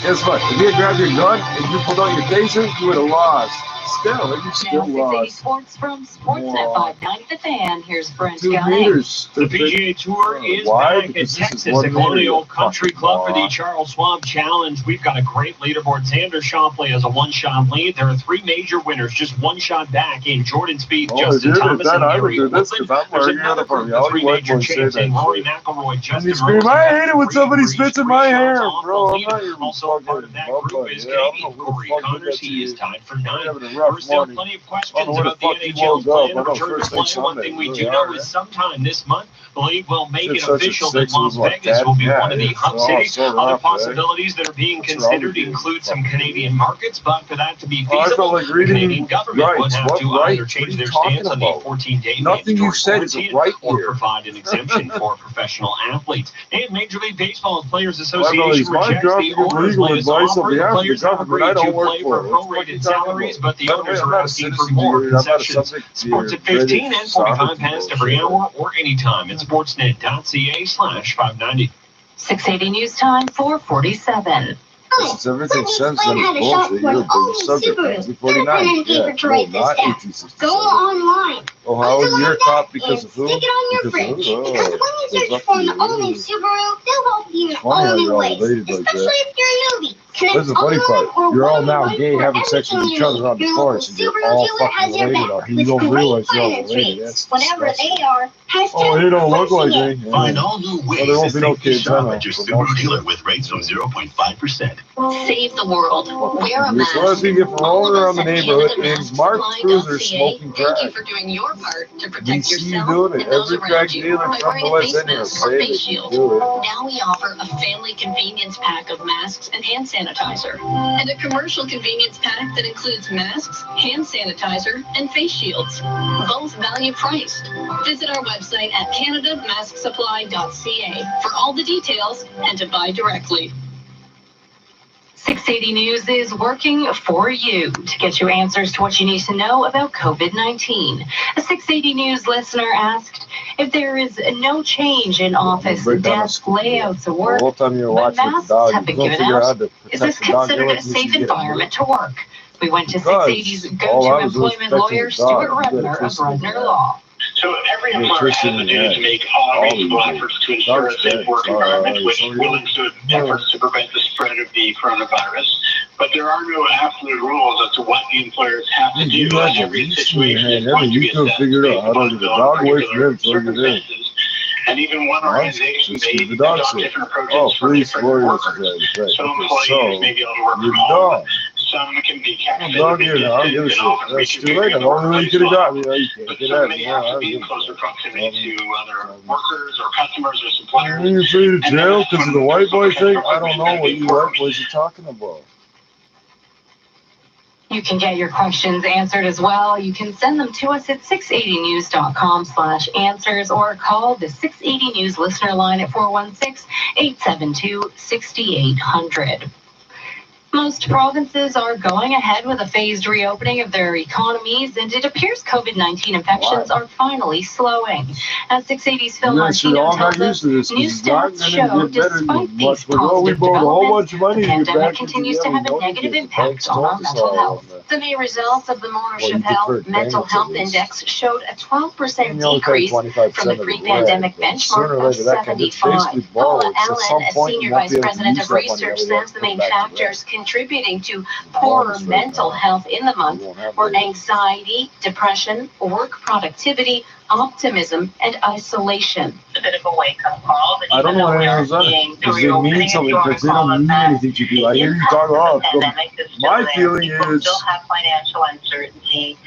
Guess what? If you had grabbed your gun and you pulled out your taser, you would have lost. Still, you still lost. Sports from Sportsnet 590 The Fan. Here's Brent 2 Guy. meters. The PGA Tour is back at Texas at Colonial Country Club for the Charles Schwab Challenge. We've got a great leaderboard. Xander Schauffele has a 1-shot lead. There are 3 major winners, just 1 shot back in Jordan Spieth, Justin Thomas, and Gary Woodland. There's another group of 3 major champs in Rory McIlroy, Justin Rose. I hate it when somebody spits in my hair, bro. I'm not even also part of that group is Canadian Corey Connors. He is tied for 9th. There's still plenty of questions about the NHL's plan to return to play. One thing we do know is sometime this month, the league will make it official that Las Vegas will be one of the hub cities. Other possibilities that are being considered include some Canadian markets, but for that to be feasible, the Canadian government would have to either change their stance on the 14-day mandatory quarantine or provide an exemption for professional athletes. And Major League Baseball Players Association rejects the owner's latest offer. The players have agreed to play for prorated salaries, but the owners are asking for more concessions. Sports at 15 and 45 past every hour or anytime at sportsnet.ca/590. 680 News Time, 4:47. Since everything sense on bullshit, you're a big subject. 249. Yeah, no, not 1866. Go online. Oh, how is your cop because of who? Stick it on your fridge. Because when you search for an all-new Subaru, they'll help you in all new ways. Especially if you're a newbie. This is the funny part. You're all now gay having sex with each other on the forest, and you're all fucking related. You don't realize you're all related. That's whatever they are. Oh, he don't look like me. Find all new ways to save the shop at your Subaru dealer with rates from 0.5%. Save the world. Wear a mask. So as we get from all around the neighborhood, names Mark Cruiser smoking crack. Thank you for doing your part to We protect see you yourself doing it. and those Every around crack you dealer by from wearing the a West face End will mask or say face that you shield. do it. Now we offer a family convenience pack of masks and hand sanitizer, and a commercial convenience pack that includes masks, hand sanitizer, and face shields, both value priced. Visit our website at canadamaskssupply.ca for all the details and to buy directly. 680 News is working for you to get you answers to what you need to know about COVID-19. A 680 News listener asked if there is no change in office desk layouts or work, but masks have been given out. Is this considered a safe environment to work? We went to 680's go-to employment lawyer, Stuart Rudner of Rudner Law. So every employer has a duty to make all reasonable efforts to ensure a safe work environment, which will include efforts to prevent the spread of the coronavirus. But there are no absolute rules as to what the employers have to do. Every situation is going to be assessed based upon particular circumstances. And even one organization may adopt different approaches for different workers. Some employees may be able to work from home. Some can be kept physically distant and often reconfigured in the workplace. But some may have to be in closer proximity to other workers or customers or suppliers. Are you afraid of jail because of the white boy thing? I don't know what you white boys are talking about. You can get your questions answered as well. You can send them to us at 680news.com/answers or call the 680 News listener line at 416-872-6800. Most provinces are going ahead with a phased reopening of their economies, and it appears COVID-19 infections are finally slowing. As 680's Phil Martino tells us, new stats show despite these positive developments, the pandemic continues to have a negative impact on our mental health. The May results of the Monash Health Mental Health Index showed a 12% decrease from the pre-pandemic benchmark of 75. Paula Allen, a senior vice president of research, says the main factors contributing to poorer mental health in the month were anxiety, depression, work productivity, optimism, and isolation. A bit of a wake-up call. I don't know what any of those are. Does it mean something? Because they don't mean anything to you. I hear you talk about. My feeling is still have financial uncertainty.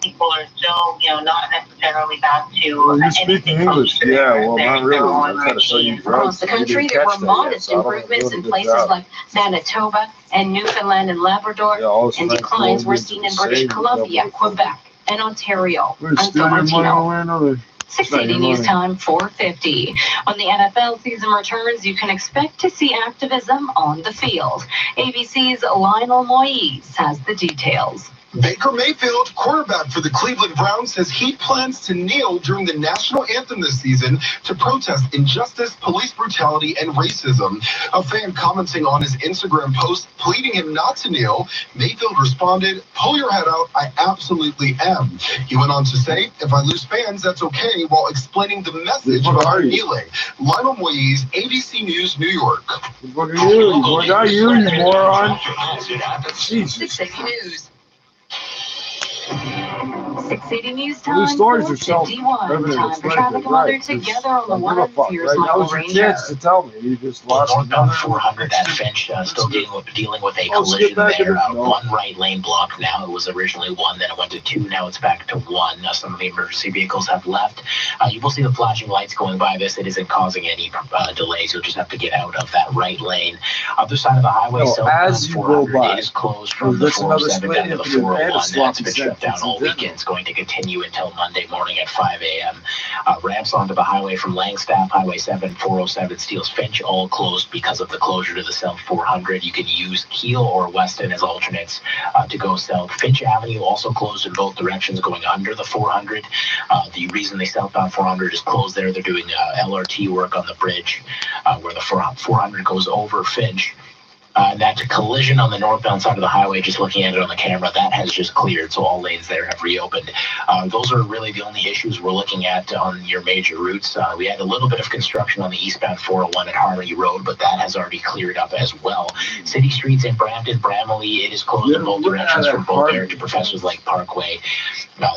People are still, not necessarily back to. Well, you're speaking English. Yeah, well, not really. I'm trying to tell you Across the country, there were modest improvements in places like Manitoba and Newfoundland and Labrador, and declines were seen in British Columbia, Quebec, and Ontario. I'm Phil Martino. 680 News Time, 4:50. When the NFL season returns, you can expect to see activism on the field. ABC's Lionel Moise has the details. Baker Mayfield, quarterback for the Cleveland Browns, says he plans to kneel during the national anthem this season to protest injustice, police brutality, and racism. A fan commenting on his Instagram post, pleading him not to kneel, Mayfield responded, "Pull your head out, I absolutely am." He went on to say, "If I lose fans, that's okay," while explaining the message behind kneeling. Lionel Moise, ABC News, New York. What are you? What are you moron? Jesus. 680 News. 680 News Time. These stories are 51. Time for traffic and weather together on the one. Here's Michael Ranger. Chance to tell me you just lost northbound 400 at Finch, still dealing with a collision there. One right lane blocked now. It was originally one, then it went to two. Now it's back to one. Some of the emergency vehicles have left. You will see the flashing lights going by this. It isn't causing any delays. You'll just have to get out of that right lane. Other side of the highway, as you go by, is closed from the 407 down to the 401. That's been shut down all weekend. It's going to continue until Monday morning at 5 a.m. Ramps onto the highway from Langstaff, Highway 7, 407, Steeles Finch, all closed because of the closure to the South 400. You can use Keel or Weston as alternates to go south. Finch Avenue also closed in both directions going under the 400. The reason the southbound 400 is closed there, they're doing LRT work on the bridge where the 400 goes over Finch. That collision on the northbound side of the highway, just looking at it on the camera, that has just cleared, so all lanes there have reopened. Those are really the only issues we're looking at on your major routes. We had a little bit of construction on the eastbound 401 at Harmony Road, but that has already cleared up as well. City streets in Brampton, Bramley, it is closed in both directions from Bow Bear to Professors Lake Parkway.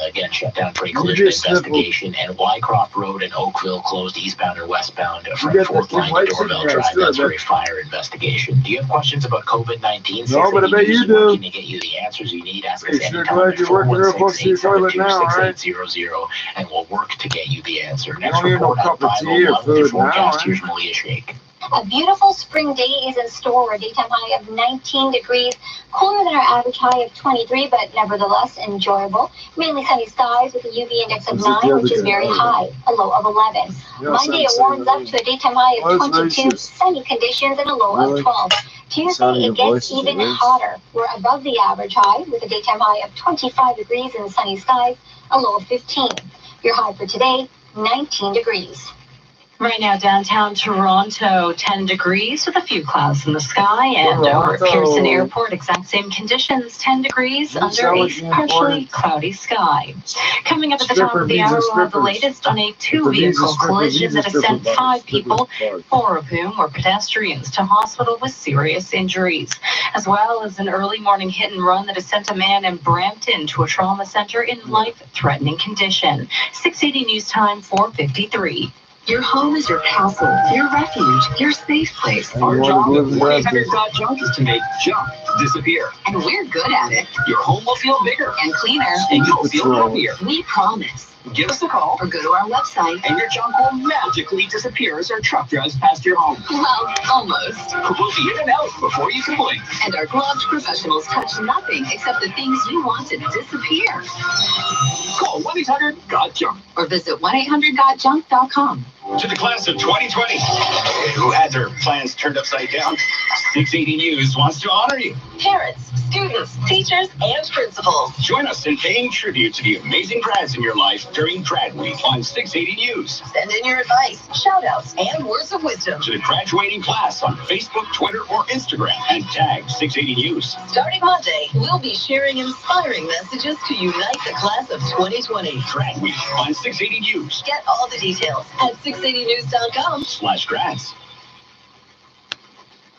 Again, shut down for a collision investigation. And Wycroft Road and Oakville closed eastbound or westbound from 4th line to Doorbell Drive. That's for a fire investigation. Do you have questions about COVID-19? No, but I bet you do. Can get you the answers you need? Ask us anytime. Glad you're working real close to your toilet now, right? 6800, and we'll work to get you the answer. Next report at 5:01 with your forecast. Here's Malia Shake. A beautiful spring day is in store. A daytime high of 19 degrees, cooler than our average high of 23, but nevertheless enjoyable. Mainly sunny skies with a UV index of 9, which is very high, a low of 11. Monday, it warms up to a daytime high of 22, sunny conditions, and a low of 12. Tuesday, it gets even hotter. We're above the average high with a daytime high of 25 degrees and sunny skies, a low of 15. Your high for today, 19 degrees. Right now, downtown Toronto, 10 degrees with a few clouds in the sky, and over at Pearson Airport, exact same conditions, 10 degrees under a partially cloudy sky. Coming up at the top of the hour, we'll have the latest on a two-vehicle collision that has sent 5 people, 4 of whom were pedestrians, to hospital with serious injuries, as well as an early morning hit and run that has sent a man in Brampton to a trauma center in life-threatening condition. 680 News Time, 4:53. Your home is your castle, your refuge, your safe place. Our job at 1-800 Got Junk is to make junk disappear. And we're good at it. Your home will feel bigger and cleaner, and you'll feel happier. We promise. Give us a call or go to our website, and your junk will magically disappear as our truck drives past your home. Well, almost. We'll be in and out before you can blink. And our gloved professionals touch nothing except the things you want to disappear. Call 1-800 Got Junk or visit 1-800-GotJunk.com. To the class of 2020, who had their plans turned upside down, 680 News wants to honor you. Parents, students, teachers, and principals. Join us in paying tribute to the amazing grads in your life during Grad Week on 680 News. Send in your advice, shout-outs, and words of wisdom to the graduating class on Facebook, Twitter, or Instagram, and tag 680 News. Starting Monday, we'll be sharing inspiring messages to unite the class of 2020. Grad Week on 680 News. Get all the details at 680news.com/grads.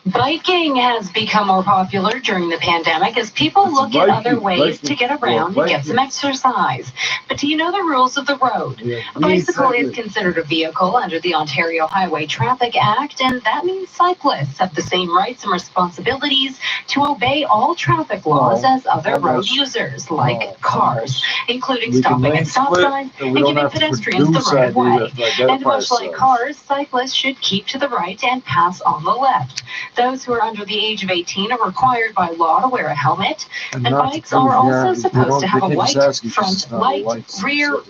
Biking has become more popular during the pandemic as people look at other ways to get around and get some exercise. But do you know the rules of the road? A bicycle is considered a vehicle under the Ontario Highway Traffic Act, and that means cyclists have the same rights and responsibilities to obey all traffic laws as other road users, like cars, including stopping at stop signs and giving pedestrians the right of way. And much like cars, cyclists should keep to the right and pass on the left. Those who are under the age of 18 are required by law to wear a helmet, and bikes are also supposed to have a white front light, rear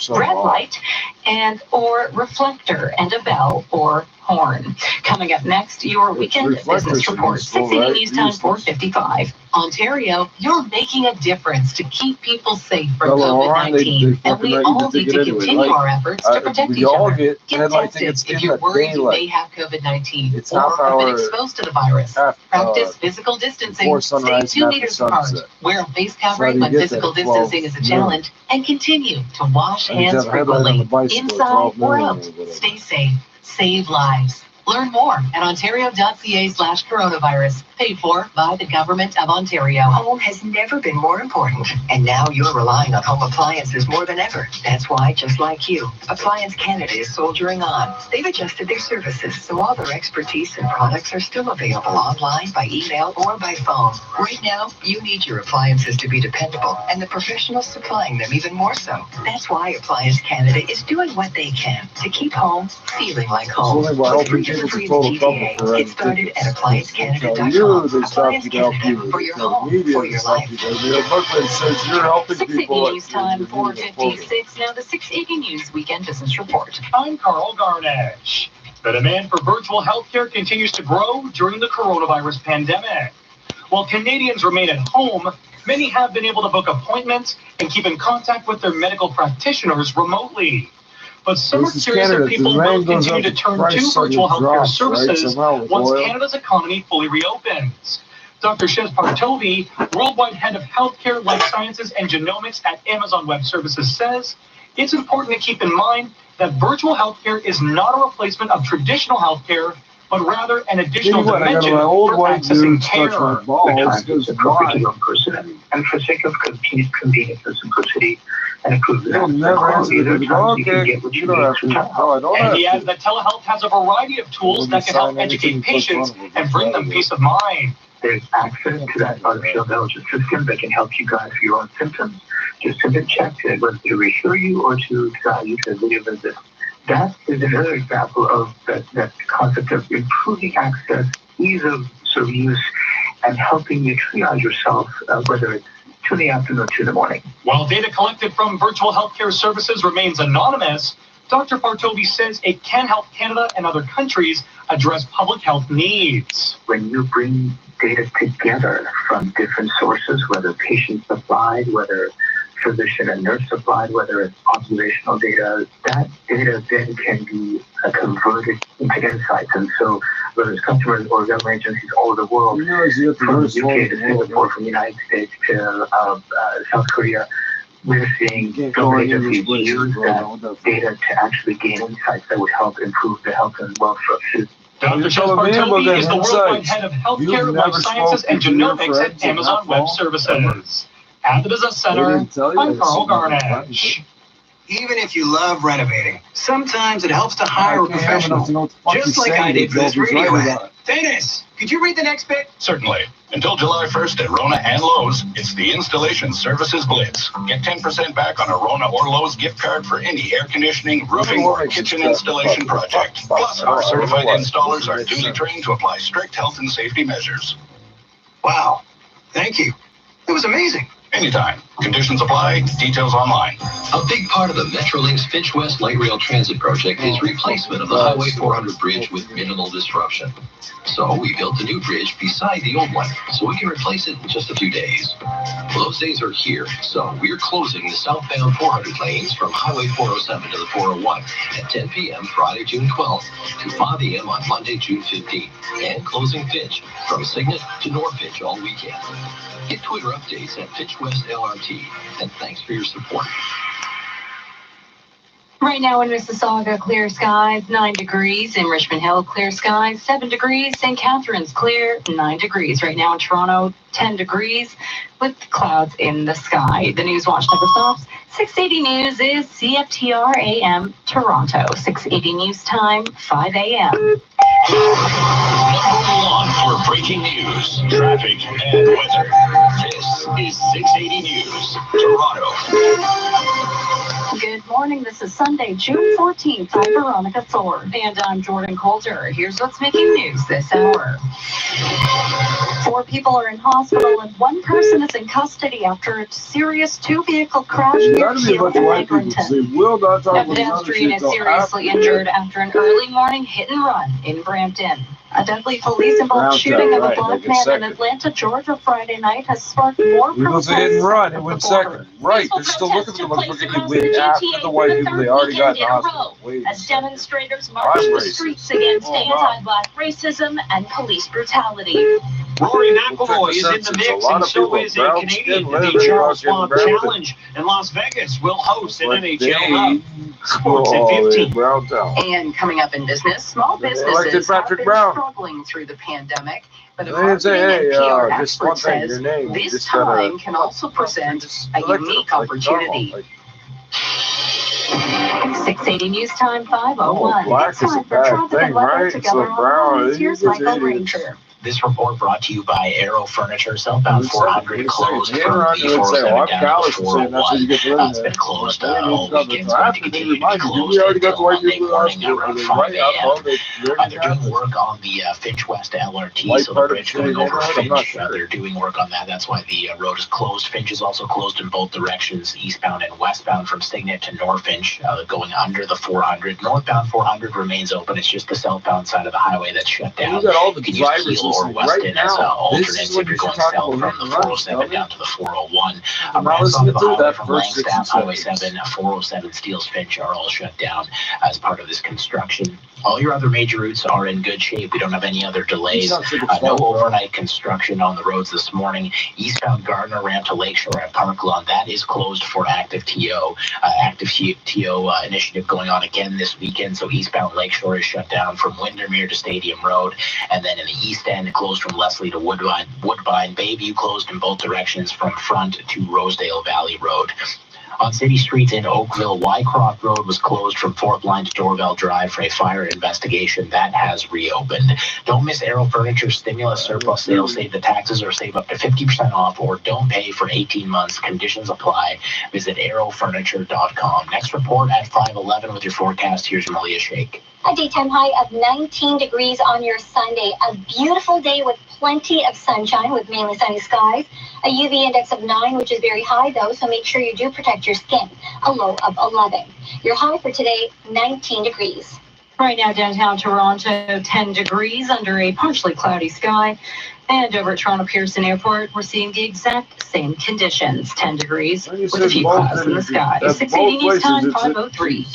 red light, and or reflector, and a bell or horn. Coming up next, your weekend business report, 680 News Time 4:55. Ontario, you're making a difference to keep people safe from COVID-19, and we all need to continue our efforts to protect each other. Get tested if you're worried you may have COVID-19 or have been exposed to the virus. Practice physical distancing. Stay 2 meters apart. Wear a face covering when physical distancing is a challenge, and continue to wash hands frequently, inside or out. Stay safe. Save lives. Learn more at ontario.ca/coronavirus. Paid for by the Government of Ontario. Home has never been more important, and now you're relying on home appliances more than ever. That's why, just like you, Appliance Canada is soldiering on. They've adjusted their services, so all their expertise and products are still available online, by email, or by phone. Right now, you need your appliances to be dependable, and the professionals supplying them even more so. That's why Appliance Canada is doing what they can to keep home feeling like home. Get started at appliancecanada.com. They stopped you to help you. For your home, for your life. Brooklyn says you're helping 680 people. News Time 4:56. Now the 680 News Weekend Business Report. I'm Carl Garnash. The demand for virtual healthcare continues to grow during the coronavirus pandemic. While Canadians remain at home, many have been able to book appointments and keep in contact with their medical practitioners remotely. But some are curious if people will continue to turn to virtual healthcare services once Canada's economy fully reopens. Dr. Shez Partovi, Worldwide Head of Healthcare, Life Sciences, and Genomics at Amazon Web Services, says it's important to keep in mind that virtual healthcare is not a replacement of traditional healthcare, but rather an additional dimension for accessing care. The time is appropriate to young person, and for sake of convenience and simplicity, and improve the quality, there are times you can get what you need through telehealth. And he adds that telehealth has a variety of tools that can help educate patients and bring them peace of mind. There's access to that artificial intelligence system that can help you guide through your own symptoms, just to check whether to reassure you or to guide you to a video visit. That is another example of that concept of improving access, ease of sort of use, and helping you triage yourself, whether it's 2 in the afternoon or 2 in the morning. While data collected from virtual healthcare services remains anonymous, Dr. Partovi says it can help Canada and other countries address public health needs. When you bring data together from different sources, whether patient supplied, whether physician and nurse supplied, whether it's observational data, that data then can be converted into insights. And so whether it's customers or government agencies all over the world, from the UK to Singapore, from the United States to South Korea, we're seeing government agencies use that data to actually gain insights that would help improve the health and welfare of citizens. Dr. Shez Partovi is the Worldwide Head of Healthcare, Life Sciences, and Genomics at Amazon Web Services. At the Business Center, I'm Carl Garnash. Even if you love renovating, sometimes it helps to hire a professional, just like I did for this radio ad. Dennis, could you read the next bit? Certainly. Until July 1st at Rona and Lowe's, it's the Installation Services Blitz. Get 10% back on a Rona or Lowe's gift card for any air conditioning, roofing, or kitchen installation project. Plus, our certified installers are duly trained to apply strict health and safety measures. Wow. Thank you. It was amazing. Anytime. Conditions apply. Details online. A big part of the Metrolinx Finch West Light Rail Transit project is replacement of the Highway 400 bridge with minimal disruption. So we built a new bridge beside the old one, so we can replace it in just a few days. Well, those days are here, so we're closing the southbound 400 lanes from Highway 407 to the 401 at 10 p.m. Friday, June 12th to 5 a.m. on Monday, June 15th, and closing Finch from Signet to North Finch all weekend. Get Twitter updates at Finch West LRT, and thanks for your support. Right now in Mississauga, clear skies, 9 degrees. In Richmond Hill, clear skies, 7 degrees. St. Catharines, clear, 9 degrees. Right now in Toronto, 10 degrees with clouds in the sky. The News Watch never stops. 680 News is CFTR AM Toronto. 680 News time, 5 a.m. On for breaking news, traffic, and weather. This is 680 News, Toronto. Good morning. This is Sunday, June 14th. I'm Veronica Thor. And I'm Jordan Coulter. Here's what's making news this hour. 4 people are in hospital and 1 person is in custody after a serious 2-vehicle crash near Keele and Eglinton. A pedestrian is seriously injured after an early morning hit and run in Brampton. A deadly police-involved shooting of a black man in Atlanta, Georgia Friday night has sparked more protests. It was a hit and run. It went second. Right. They're still looking for the motherfucker wait after the white people. They already got in the hospital. As demonstrators march the streets against anti-black racism and police brutality. Rory McIlroy is in the mix, and so is a Canadian. The Charles Schwab Challenge in Las Vegas will host an NHL Hub. Sports at 15. And coming up in business, small businesses have been struggling through the pandemic, but a marketing and PR expert says this time can also present a unique opportunity. 680 News time, 5:01. Black is a bad thing, right? So brown. Here's Michael Ranger. This report brought to you by Aero Furniture, southbound 400 closed from the 407 down to the 401. It's been closed all weekend. It's going to continue to be closed until Monday morning around 5 a.m. They're doing work on the Finch West LRT, so the bridge going over Finch. They're doing work on that. That's why the road is closed. Finch is also closed in both directions, eastbound and westbound from Signet to Norfinch, going under the 400. Northbound 400 remains open. It's just the southbound side of the highway that's shut down. You got all the drivers or Weston as alternates if you're going south from the 407 down to the 401. Routes on the highway from Langstaff, Highway 7, 407, Steeles Finch are all shut down as part of this construction. All your other major routes are in good shape. We don't have any other delays. No overnight construction on the roads this morning. Eastbound Gardner ramp to Lakeshore at Park Lawn, that is closed for active TO. Active TO initiative going on again this weekend. So eastbound Lakeshore is shut down from Windermere to Stadium Road. And then in the east end, closed from Leslie to Woodbine. Bayview closed in both directions from Front to Rosedale Valley Road. On city streets in Oakville, Wycroft Road was closed from Fourth Line to Dorval Drive for a fire investigation. That has reopened. Don't miss Aero Furniture stimulus surplus sale. Save the taxes or save up to 50% off, or don't pay for 18 months. Conditions apply. Visit aerofurniture.com. Next report at 5:11 with your forecast. Here's Malia Sheikh. A daytime high of 19 degrees on your Sunday. A beautiful day with plenty of sunshine with mainly sunny skies. A UV index of 9, which is very high though, so make sure you do protect your skin. A low of 11. Your high for today, 19 degrees. Right now downtown Toronto, 10 degrees under a partially cloudy sky. And over at Toronto Pearson Airport, we're seeing the exact same conditions, 10 degrees with a few clouds in the sky. 680 News time, 5:03.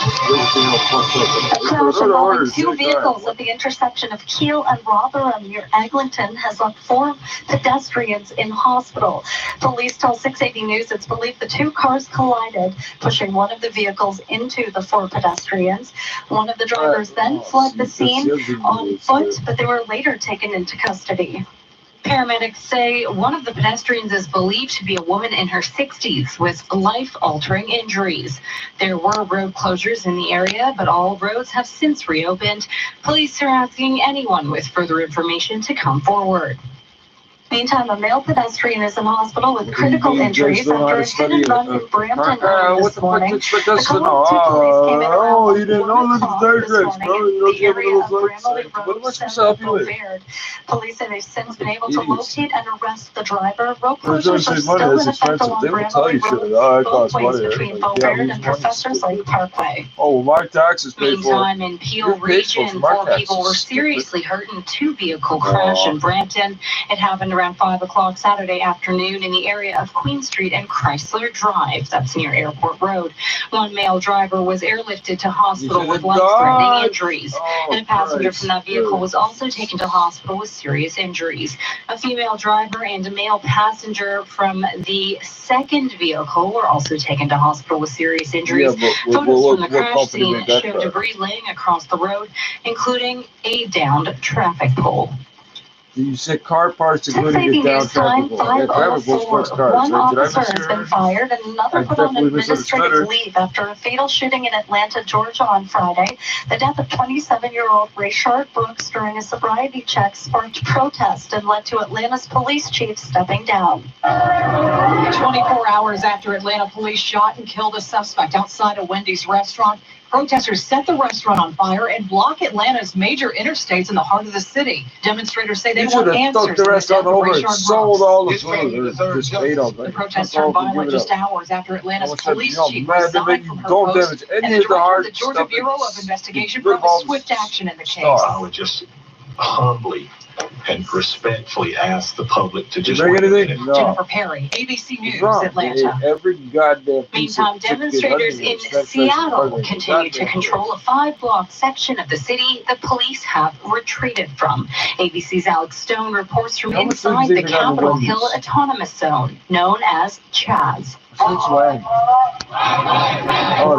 A crash involving 2 vehicles at the intersection of Keele and Rotherham near Eglinton has left 4 pedestrians in hospital. Police tell 680 News it's believed the 2 cars collided, pushing one of the vehicles into the 4 pedestrians. One of the drivers then fled the scene on foot, but they were later taken into custody. Paramedics say one of the pedestrians is believed to be a woman in her 60s with life-altering injuries. There were road closures in the area, but all roads have since reopened. Police are asking anyone with further information to come forward. Meantime, a male pedestrian is in hospital with critical injuries after a hit-and-run in Brampton early this morning. The Colorado police came in around 1 o'clock this morning in the area of Bramley Road, Central Baird. Police say they've since been able to locate and arrest the driver. Road closures are still in effect along Bramley Road, both ways between Beaubert and Professors Lake Parkway. Oh, my taxes paid for. Meantime, in Peel region, 4 people were seriously hurt in a 2-vehicle crash in Brampton. It happened around 5 o'clock Saturday afternoon in the area of Queen Street and Chrysler Drive. That's near Airport Road. One male driver was airlifted to hospital with life-threatening injuries. And a passenger from that vehicle was also taken to hospital with serious injuries. A female driver and a male passenger from the second vehicle were also taken to hospital with serious injuries. Photos from the crash scene show debris laying across the road, including a downed traffic pole. You said car parts including a down traffic pole. Yeah, traffic poles plus cars. One Right? Did I officer has been fired and another put on administrative leave after a fatal shooting in Atlanta, Georgia on Friday. The death of 27-year-old Rayshard Brooks during a sobriety check sparked protest and led to Atlanta's police chief stepping down. 24 hours after Atlanta police shot and killed a suspect outside a Wendy's restaurant, protesters set the restaurant on fire and block Atlanta's major interstates in the heart of the city. Demonstrators say they want answers to the death of Rayshard sold all the Brooks. food. The protests turned violent just hours after Atlanta's police chief resigned from her post, and the director of the Georgia Bureau of Investigation promised swift action in the case. I would just humbly and respectfully ask the public to just wait a minute. Jennifer Perry, ABC News, Atlanta. Every goddamn Meantime, demonstrators in Seattle continue to control a 5-block section of the city the police have retreated from. ABC's Alex Stone reports from inside the Capitol Hill Autonomous Zone, known as CHAZ. More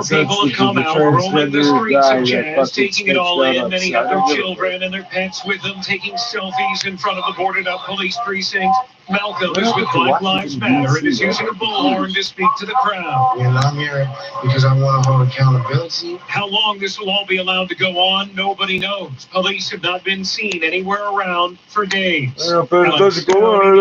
people have come out roaming the streets of Jazz, taking it all in. Many have their children and their pets with them, taking selfies in front of the boarded-up police precinct. Malcolm is with Black Lives Matter and is using a bullhorn to speak to the crowd. And I'm here because I want to hold accountability. How long this will all be allowed to go on, nobody knows. Police have not been seen anywhere around for days. Yeah, but it doesn't go on.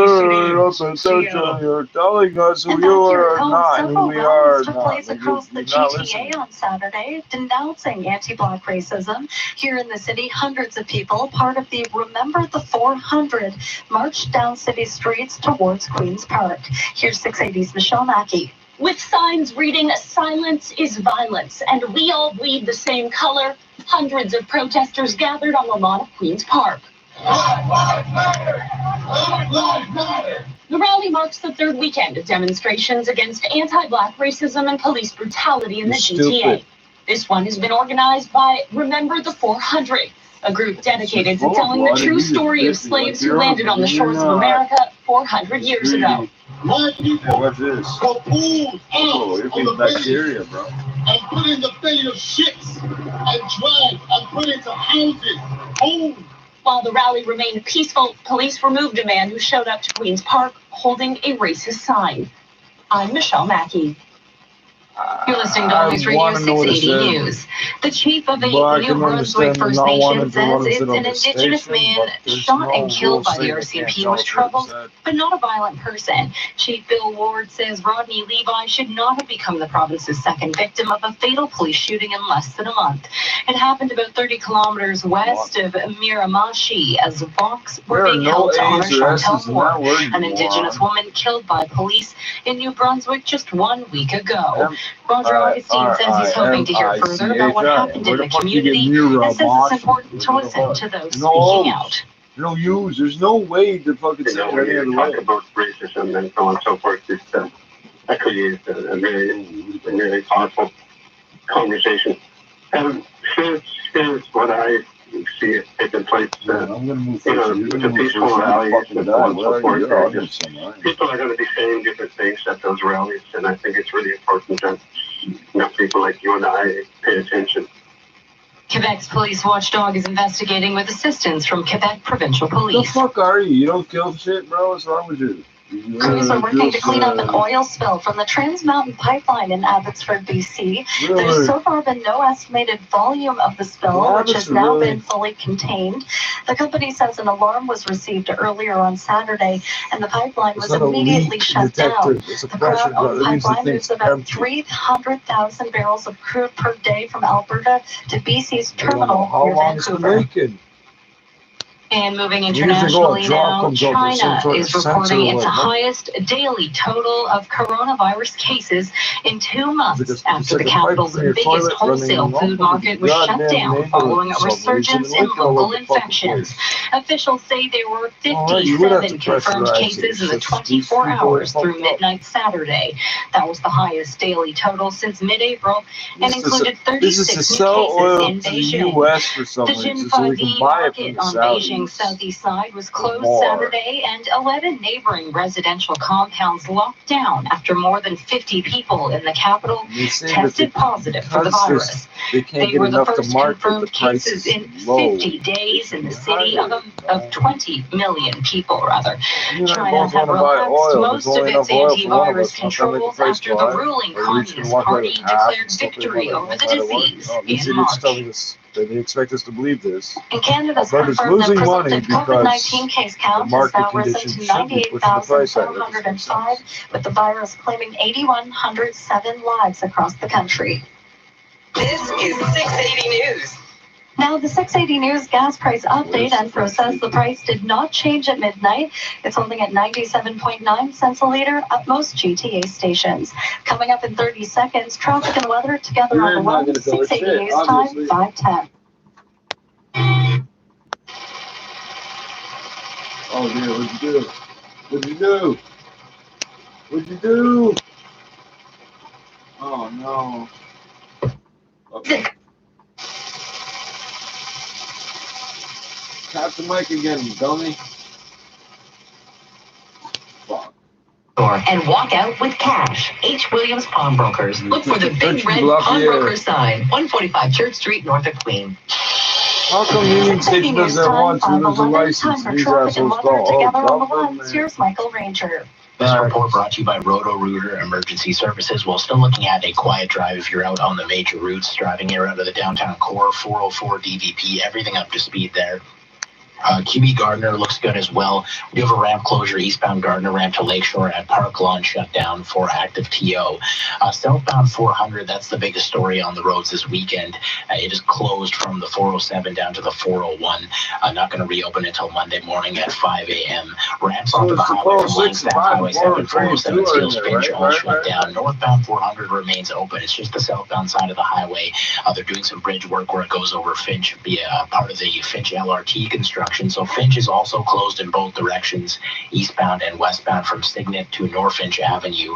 You're telling us who you are not, who we are took place across the GTA on Saturday, denouncing anti-Black racism. Here in the city, hundreds of people, part of the Remember the 400, marched down city streets towards Queen's Park. Here's 680's Michelle Mackey. With signs reading "Silence is violence" and "We all bleed the same color," hundreds of protesters gathered on the lawn of Queen's Park. The rally marks the third weekend of demonstrations against anti-Black racism and police brutality in the GTA. This one has been organized by Remember the 400, a group dedicated to telling the true story of slaves who landed on the shores of America 400 years ago. My people what's this? were pulled out Oh, of the bacteria, bro. and put in the belly of ships and dragged and put into houses, homes. While the rally remained peaceful, police removed a man who showed up to Queen's Park holding a racist sign. I'm Michelle Mackey. You're listening to All News Radio 680 News. The chief of the New Brunswick First Nation says it's an Indigenous man shot and killed by the RCMP was troubled, but not a violent person. Chief Bill Ward says Rodney Levi should not have become the province's second victim of a fatal police shooting in less than a month. It happened about 30 kilometers west of Miramichi as Vox were being held to honor Chantel Moore, an Indigenous woman killed by police in New Brunswick just 1 week ago. Roger Augustine says he's hoping to hear further about what happened in the community and says it's important to listen to those speaking out. There's no way to fucking say when you talk about racism and so on and so forth, it's actually is a very powerful conversation. And here's what I see it taking place. It's a peaceful rally and so on and so forth. People are going to be saying different things at those rallies, and I think it's really important that people like you and I pay attention. Quebec's police watchdog is investigating with assistance from Quebec Provincial Police. The fuck are you? You don't kill shit, bro? What's wrong with you? Crews are working to clean up an oil spill from the Trans Mountain Pipeline in Abbotsford, BC. There's so far been no estimated volume of the spill, which has now been fully contained. The company says an alarm was received earlier on Saturday, and the pipeline was immediately shut down. The Crown-owned pipeline moves about 300,000 barrels of crude per day from Alberta to BC's terminal near Vancouver. And moving internationally now, China is reporting its highest daily total of coronavirus cases in 2 months after the capital's biggest wholesale food market was shut down following a resurgence in local infections. Officials say there were 57 confirmed cases in the 24 hours through midnight Saturday. That was the highest daily total since mid-April and included 36 new cases in Beijing. The Jinfa market on Beijing's southeast side was closed Saturday, and 11 neighboring residential compounds locked down after more than 50 people in the capital tested positive for the virus. They were the first confirmed cases in 50 days in the city of 20 million people, rather. China had relaxed most of its antivirus controls after the ruling Communist Party declared victory over the disease in March. They expect us to believe this. In Canada's confirmed the presumptive COVID-19 case count has now risen to 98,405, with the virus claiming 8,107 lives across the country. This is 680 News. Now, the 680 News gas price update and process. The price did not change at midnight. It's holding at 97.9 cents a liter at most GTA stations. Coming up in 30 seconds, traffic and weather together on the one. 680 News time, 5:10. Oh, dear, what'd you do? What'd you do? What'd you do? Oh, no. Okay. Tap the mic again, you dummy. Fuck. And walk out with cash. H. Williams Pawnbrokers. Look for the big red pawnbroker sign. 145 Church Street, north of Queen. How come Union Station doesn't want to lose a license? These assholes go, Here's Michael Ranger. This report brought to you by Roto-Rooter Emergency Services. While still looking at a quiet drive if you're out on the major routes, driving here out of the downtown core, 404 DVP, everything up to speed there. QB Gardner looks good as well. We do have a ramp closure, eastbound Gardner ramp to Lakeshore at Park Lawn shut down for active TO. Southbound 400, that's the biggest story on the roads this weekend. It is closed from the 407 down to the 401. Not going to reopen until Monday morning at 5 a.m. Ramps onto the highway from Langstaff Highway 7, 407 Steels Finch all shut down. Northbound 400 remains open. It's just the southbound side of the highway. They're doing some bridge work where it goes over Finch via part of the Finch LRT construction. So Finch is also closed in both directions, eastbound and westbound from Signet to Norfinch Avenue.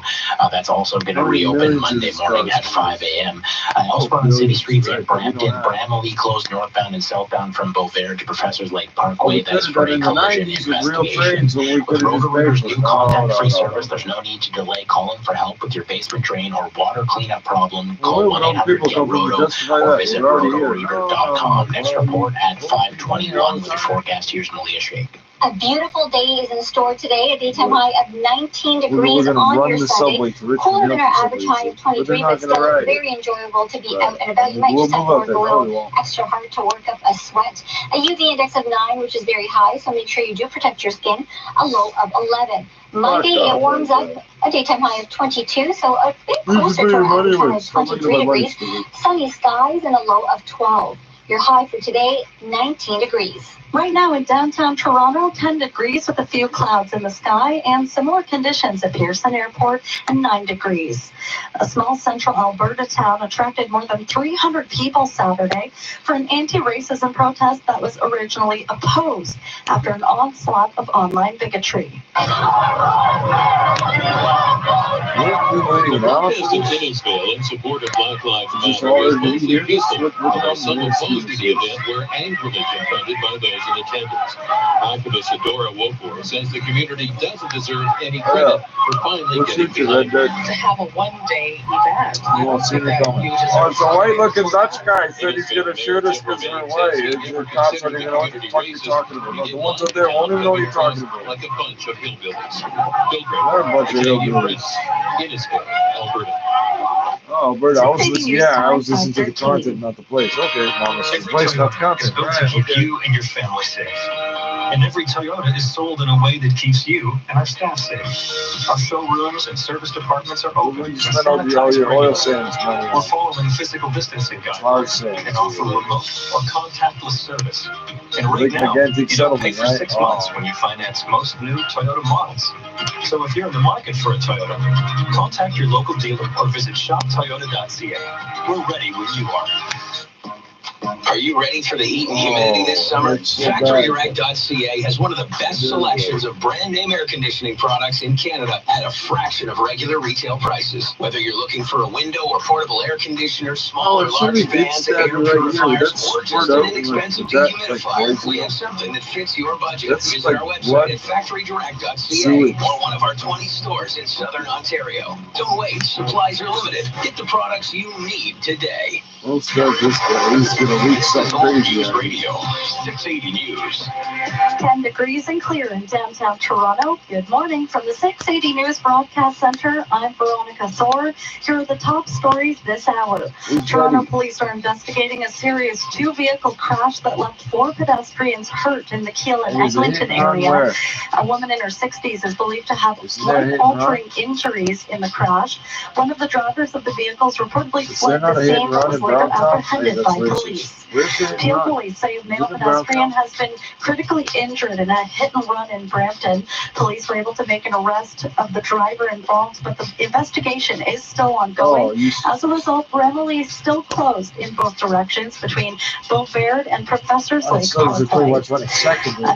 That's also going to reopen Monday morning at 5 a.m. Also on City Streets in Brampton, Bramalea closed northbound and southbound from Beauvais to Professors Lake Parkway. That's for a collision investigation. With Roto-Rooter's new contact-free service, there's no need to delay calling for help with your basement drain or water cleanup problem. Call 1-800-GET-ROTO or visit rotorooter.com. Next report at 5:21 with your forecast. Here's Malia Shake. A beautiful day is in store today. A daytime high of 19 degrees on your Sunday. Cooler than our average high of 23, but still very enjoyable to be out and about. You might just have to work a little extra hard to work up a sweat. A UV index of 9, which is very high, so make sure you do protect your skin. A low of 11. Monday, it warms up. A daytime high of 22, so a bit closer to our average high of 23 degrees. Sunny skies and a low of 12. Your high for today, 19 degrees. Right now in downtown Toronto, 10 degrees with a few clouds in the sky and similar conditions at Pearson Airport and 9 degrees. A small central Alberta town attracted more than 300 people Saturday for an anti-racism protest that was originally opposed after an onslaught of online bigotry. The protest in Timmins in support of Black Lives Matter was mostly peaceful, although some opposed to the event were angrily confronted by those in attendance. Activist Adora Wofor says the community doesn't deserve any credit for finally getting behind it. To have a one-day event. You won't see me coming. Oh, it's a white-looking Dutch guy said he's going to shoot us because we're white. The cops don't even know what the fuck you're talking about. The ones up there won't even know what you're talking about. Like a bunch of hillbillies. They're a bunch of hillbillies. Innisfail, Alberta. Oh, Alberta, I was listening to the content, not the place. Okay, Mom, it's the place, not the content. Built to keep you and your family safe. And every Toyota is sold in a way that keeps you and our staff safe. Our showrooms and service departments are open. You spend all your oil sands money. We're following physical distancing guidelines and offer remote or contactless service. And right now, you don't pay for 6 months when you finance most new Toyota models. So if you're in the market for a Toyota, contact your local dealer or visit shoptoyota.ca. We're ready when you are. Are you ready for the heat and humidity this summer? FactoryDirect.ca has one of the best selections of brand name air conditioning products in Canada at a fraction of regular retail prices. Whether you're looking for a window or portable air conditioner, small or large fans, air purifiers, or just an inexpensive dehumidifier, we have something that fits your budget. Visit our website at FactoryDirect.ca or one of our 20 stores in Southern Ontario. Don't wait, supplies are limited. Get the products you need today. Let's start this guy. He's going to leak something crazy. Radio, 680 News. 10 degrees and clear in downtown Toronto. Good morning from the 680 News Broadcast Center. I'm Veronica Soar. Here are the top stories this hour. Toronto police are investigating a serious 2-vehicle crash that left 4 pedestrians hurt in the Keele and Eglinton area. A woman in her 60s is believed to have life-altering injuries in the crash. One of the drivers of the vehicles reportedly fled the scene but was later apprehended by police. Peel police say a male pedestrian has been critically injured in a hit-and-run in Brampton. Police were able to make an arrest of the driver involved, but the investigation is still ongoing. As a result, Remley is still closed in both directions between Beauvert and Professor's Lake Parkway.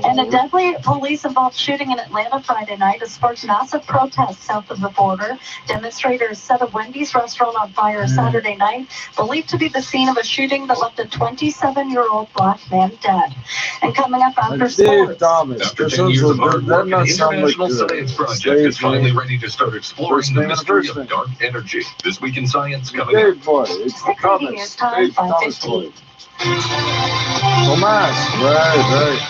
And a deadly police-involved shooting in Atlanta Friday night has sparked massive protests south of the border. Demonstrators set a Wendy's restaurant on fire Saturday night, believed to be the scene of a shooting that left a 27-year-old black man dead. And coming up after sports. After 10 years of hard work, the International Science Project is finally ready to start exploring the mystery of dark energy. This Week in Science coming up. It's the comments. Dave Thomas boy. Tomas, right.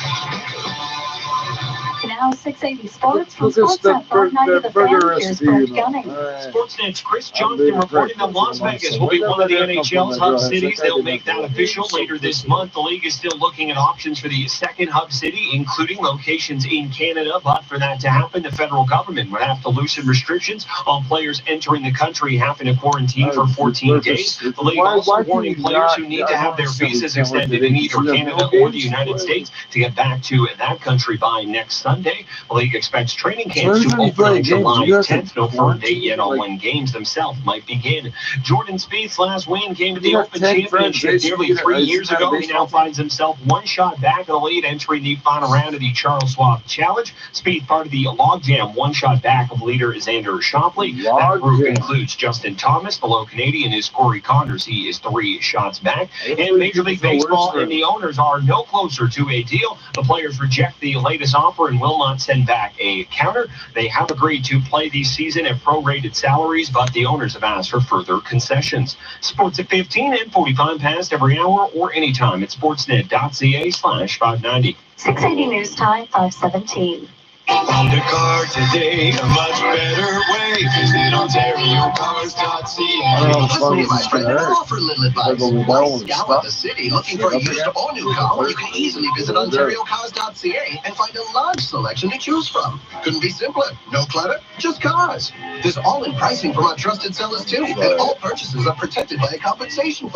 Now 680 Sports from Sportsnet 590 The Fan. Here's Brett Gunning. Sportsnet's Chris Johnson reporting that Las Vegas will be one of the NHL's hub cities. They'll make that official later this month. The league is still looking at options for the second hub city, including locations in Canada. But for that to happen, the federal government would have to loosen restrictions on players entering the country, having to quarantine for 14 days. The league also warning players who need to have their visas extended in either Canada or the United States to get back to that country by next Sunday. The league expects training camps to open on July 10th. No firm date yet on when games themselves might begin. Jordan Spieth's last win came to the Open Championship nearly 3 years ago. He now finds himself one shot back in the lead, entering the final round of the Charles Schwab Challenge. Spieth part of the logjam, one shot back of leader Xander Schauffele. That group includes Justin Thomas. Below Canadian is Corey Connors. He is 3 shots back. And Major League Baseball and the owners are no closer to a deal. The players reject the latest offer and will not send back a counter. They have agreed to play the season at prorated salaries, but the owners have asked for further concessions. Sports at 15 and 45 past every hour or anytime at sportsnet.ca/590. 680 News Time, 517. Own a car today, a much better way. Visit OntarioCars.ca. Listen to my friend, I'll offer little advice. Why scour the city looking for a used or new car when you can easily visit OntarioCars.ca and find a large selection to choose from? Couldn't be simpler. No clutter, just cars. There's all-in pricing from our trusted sellers too, and all purchases are protected by a compensation fund.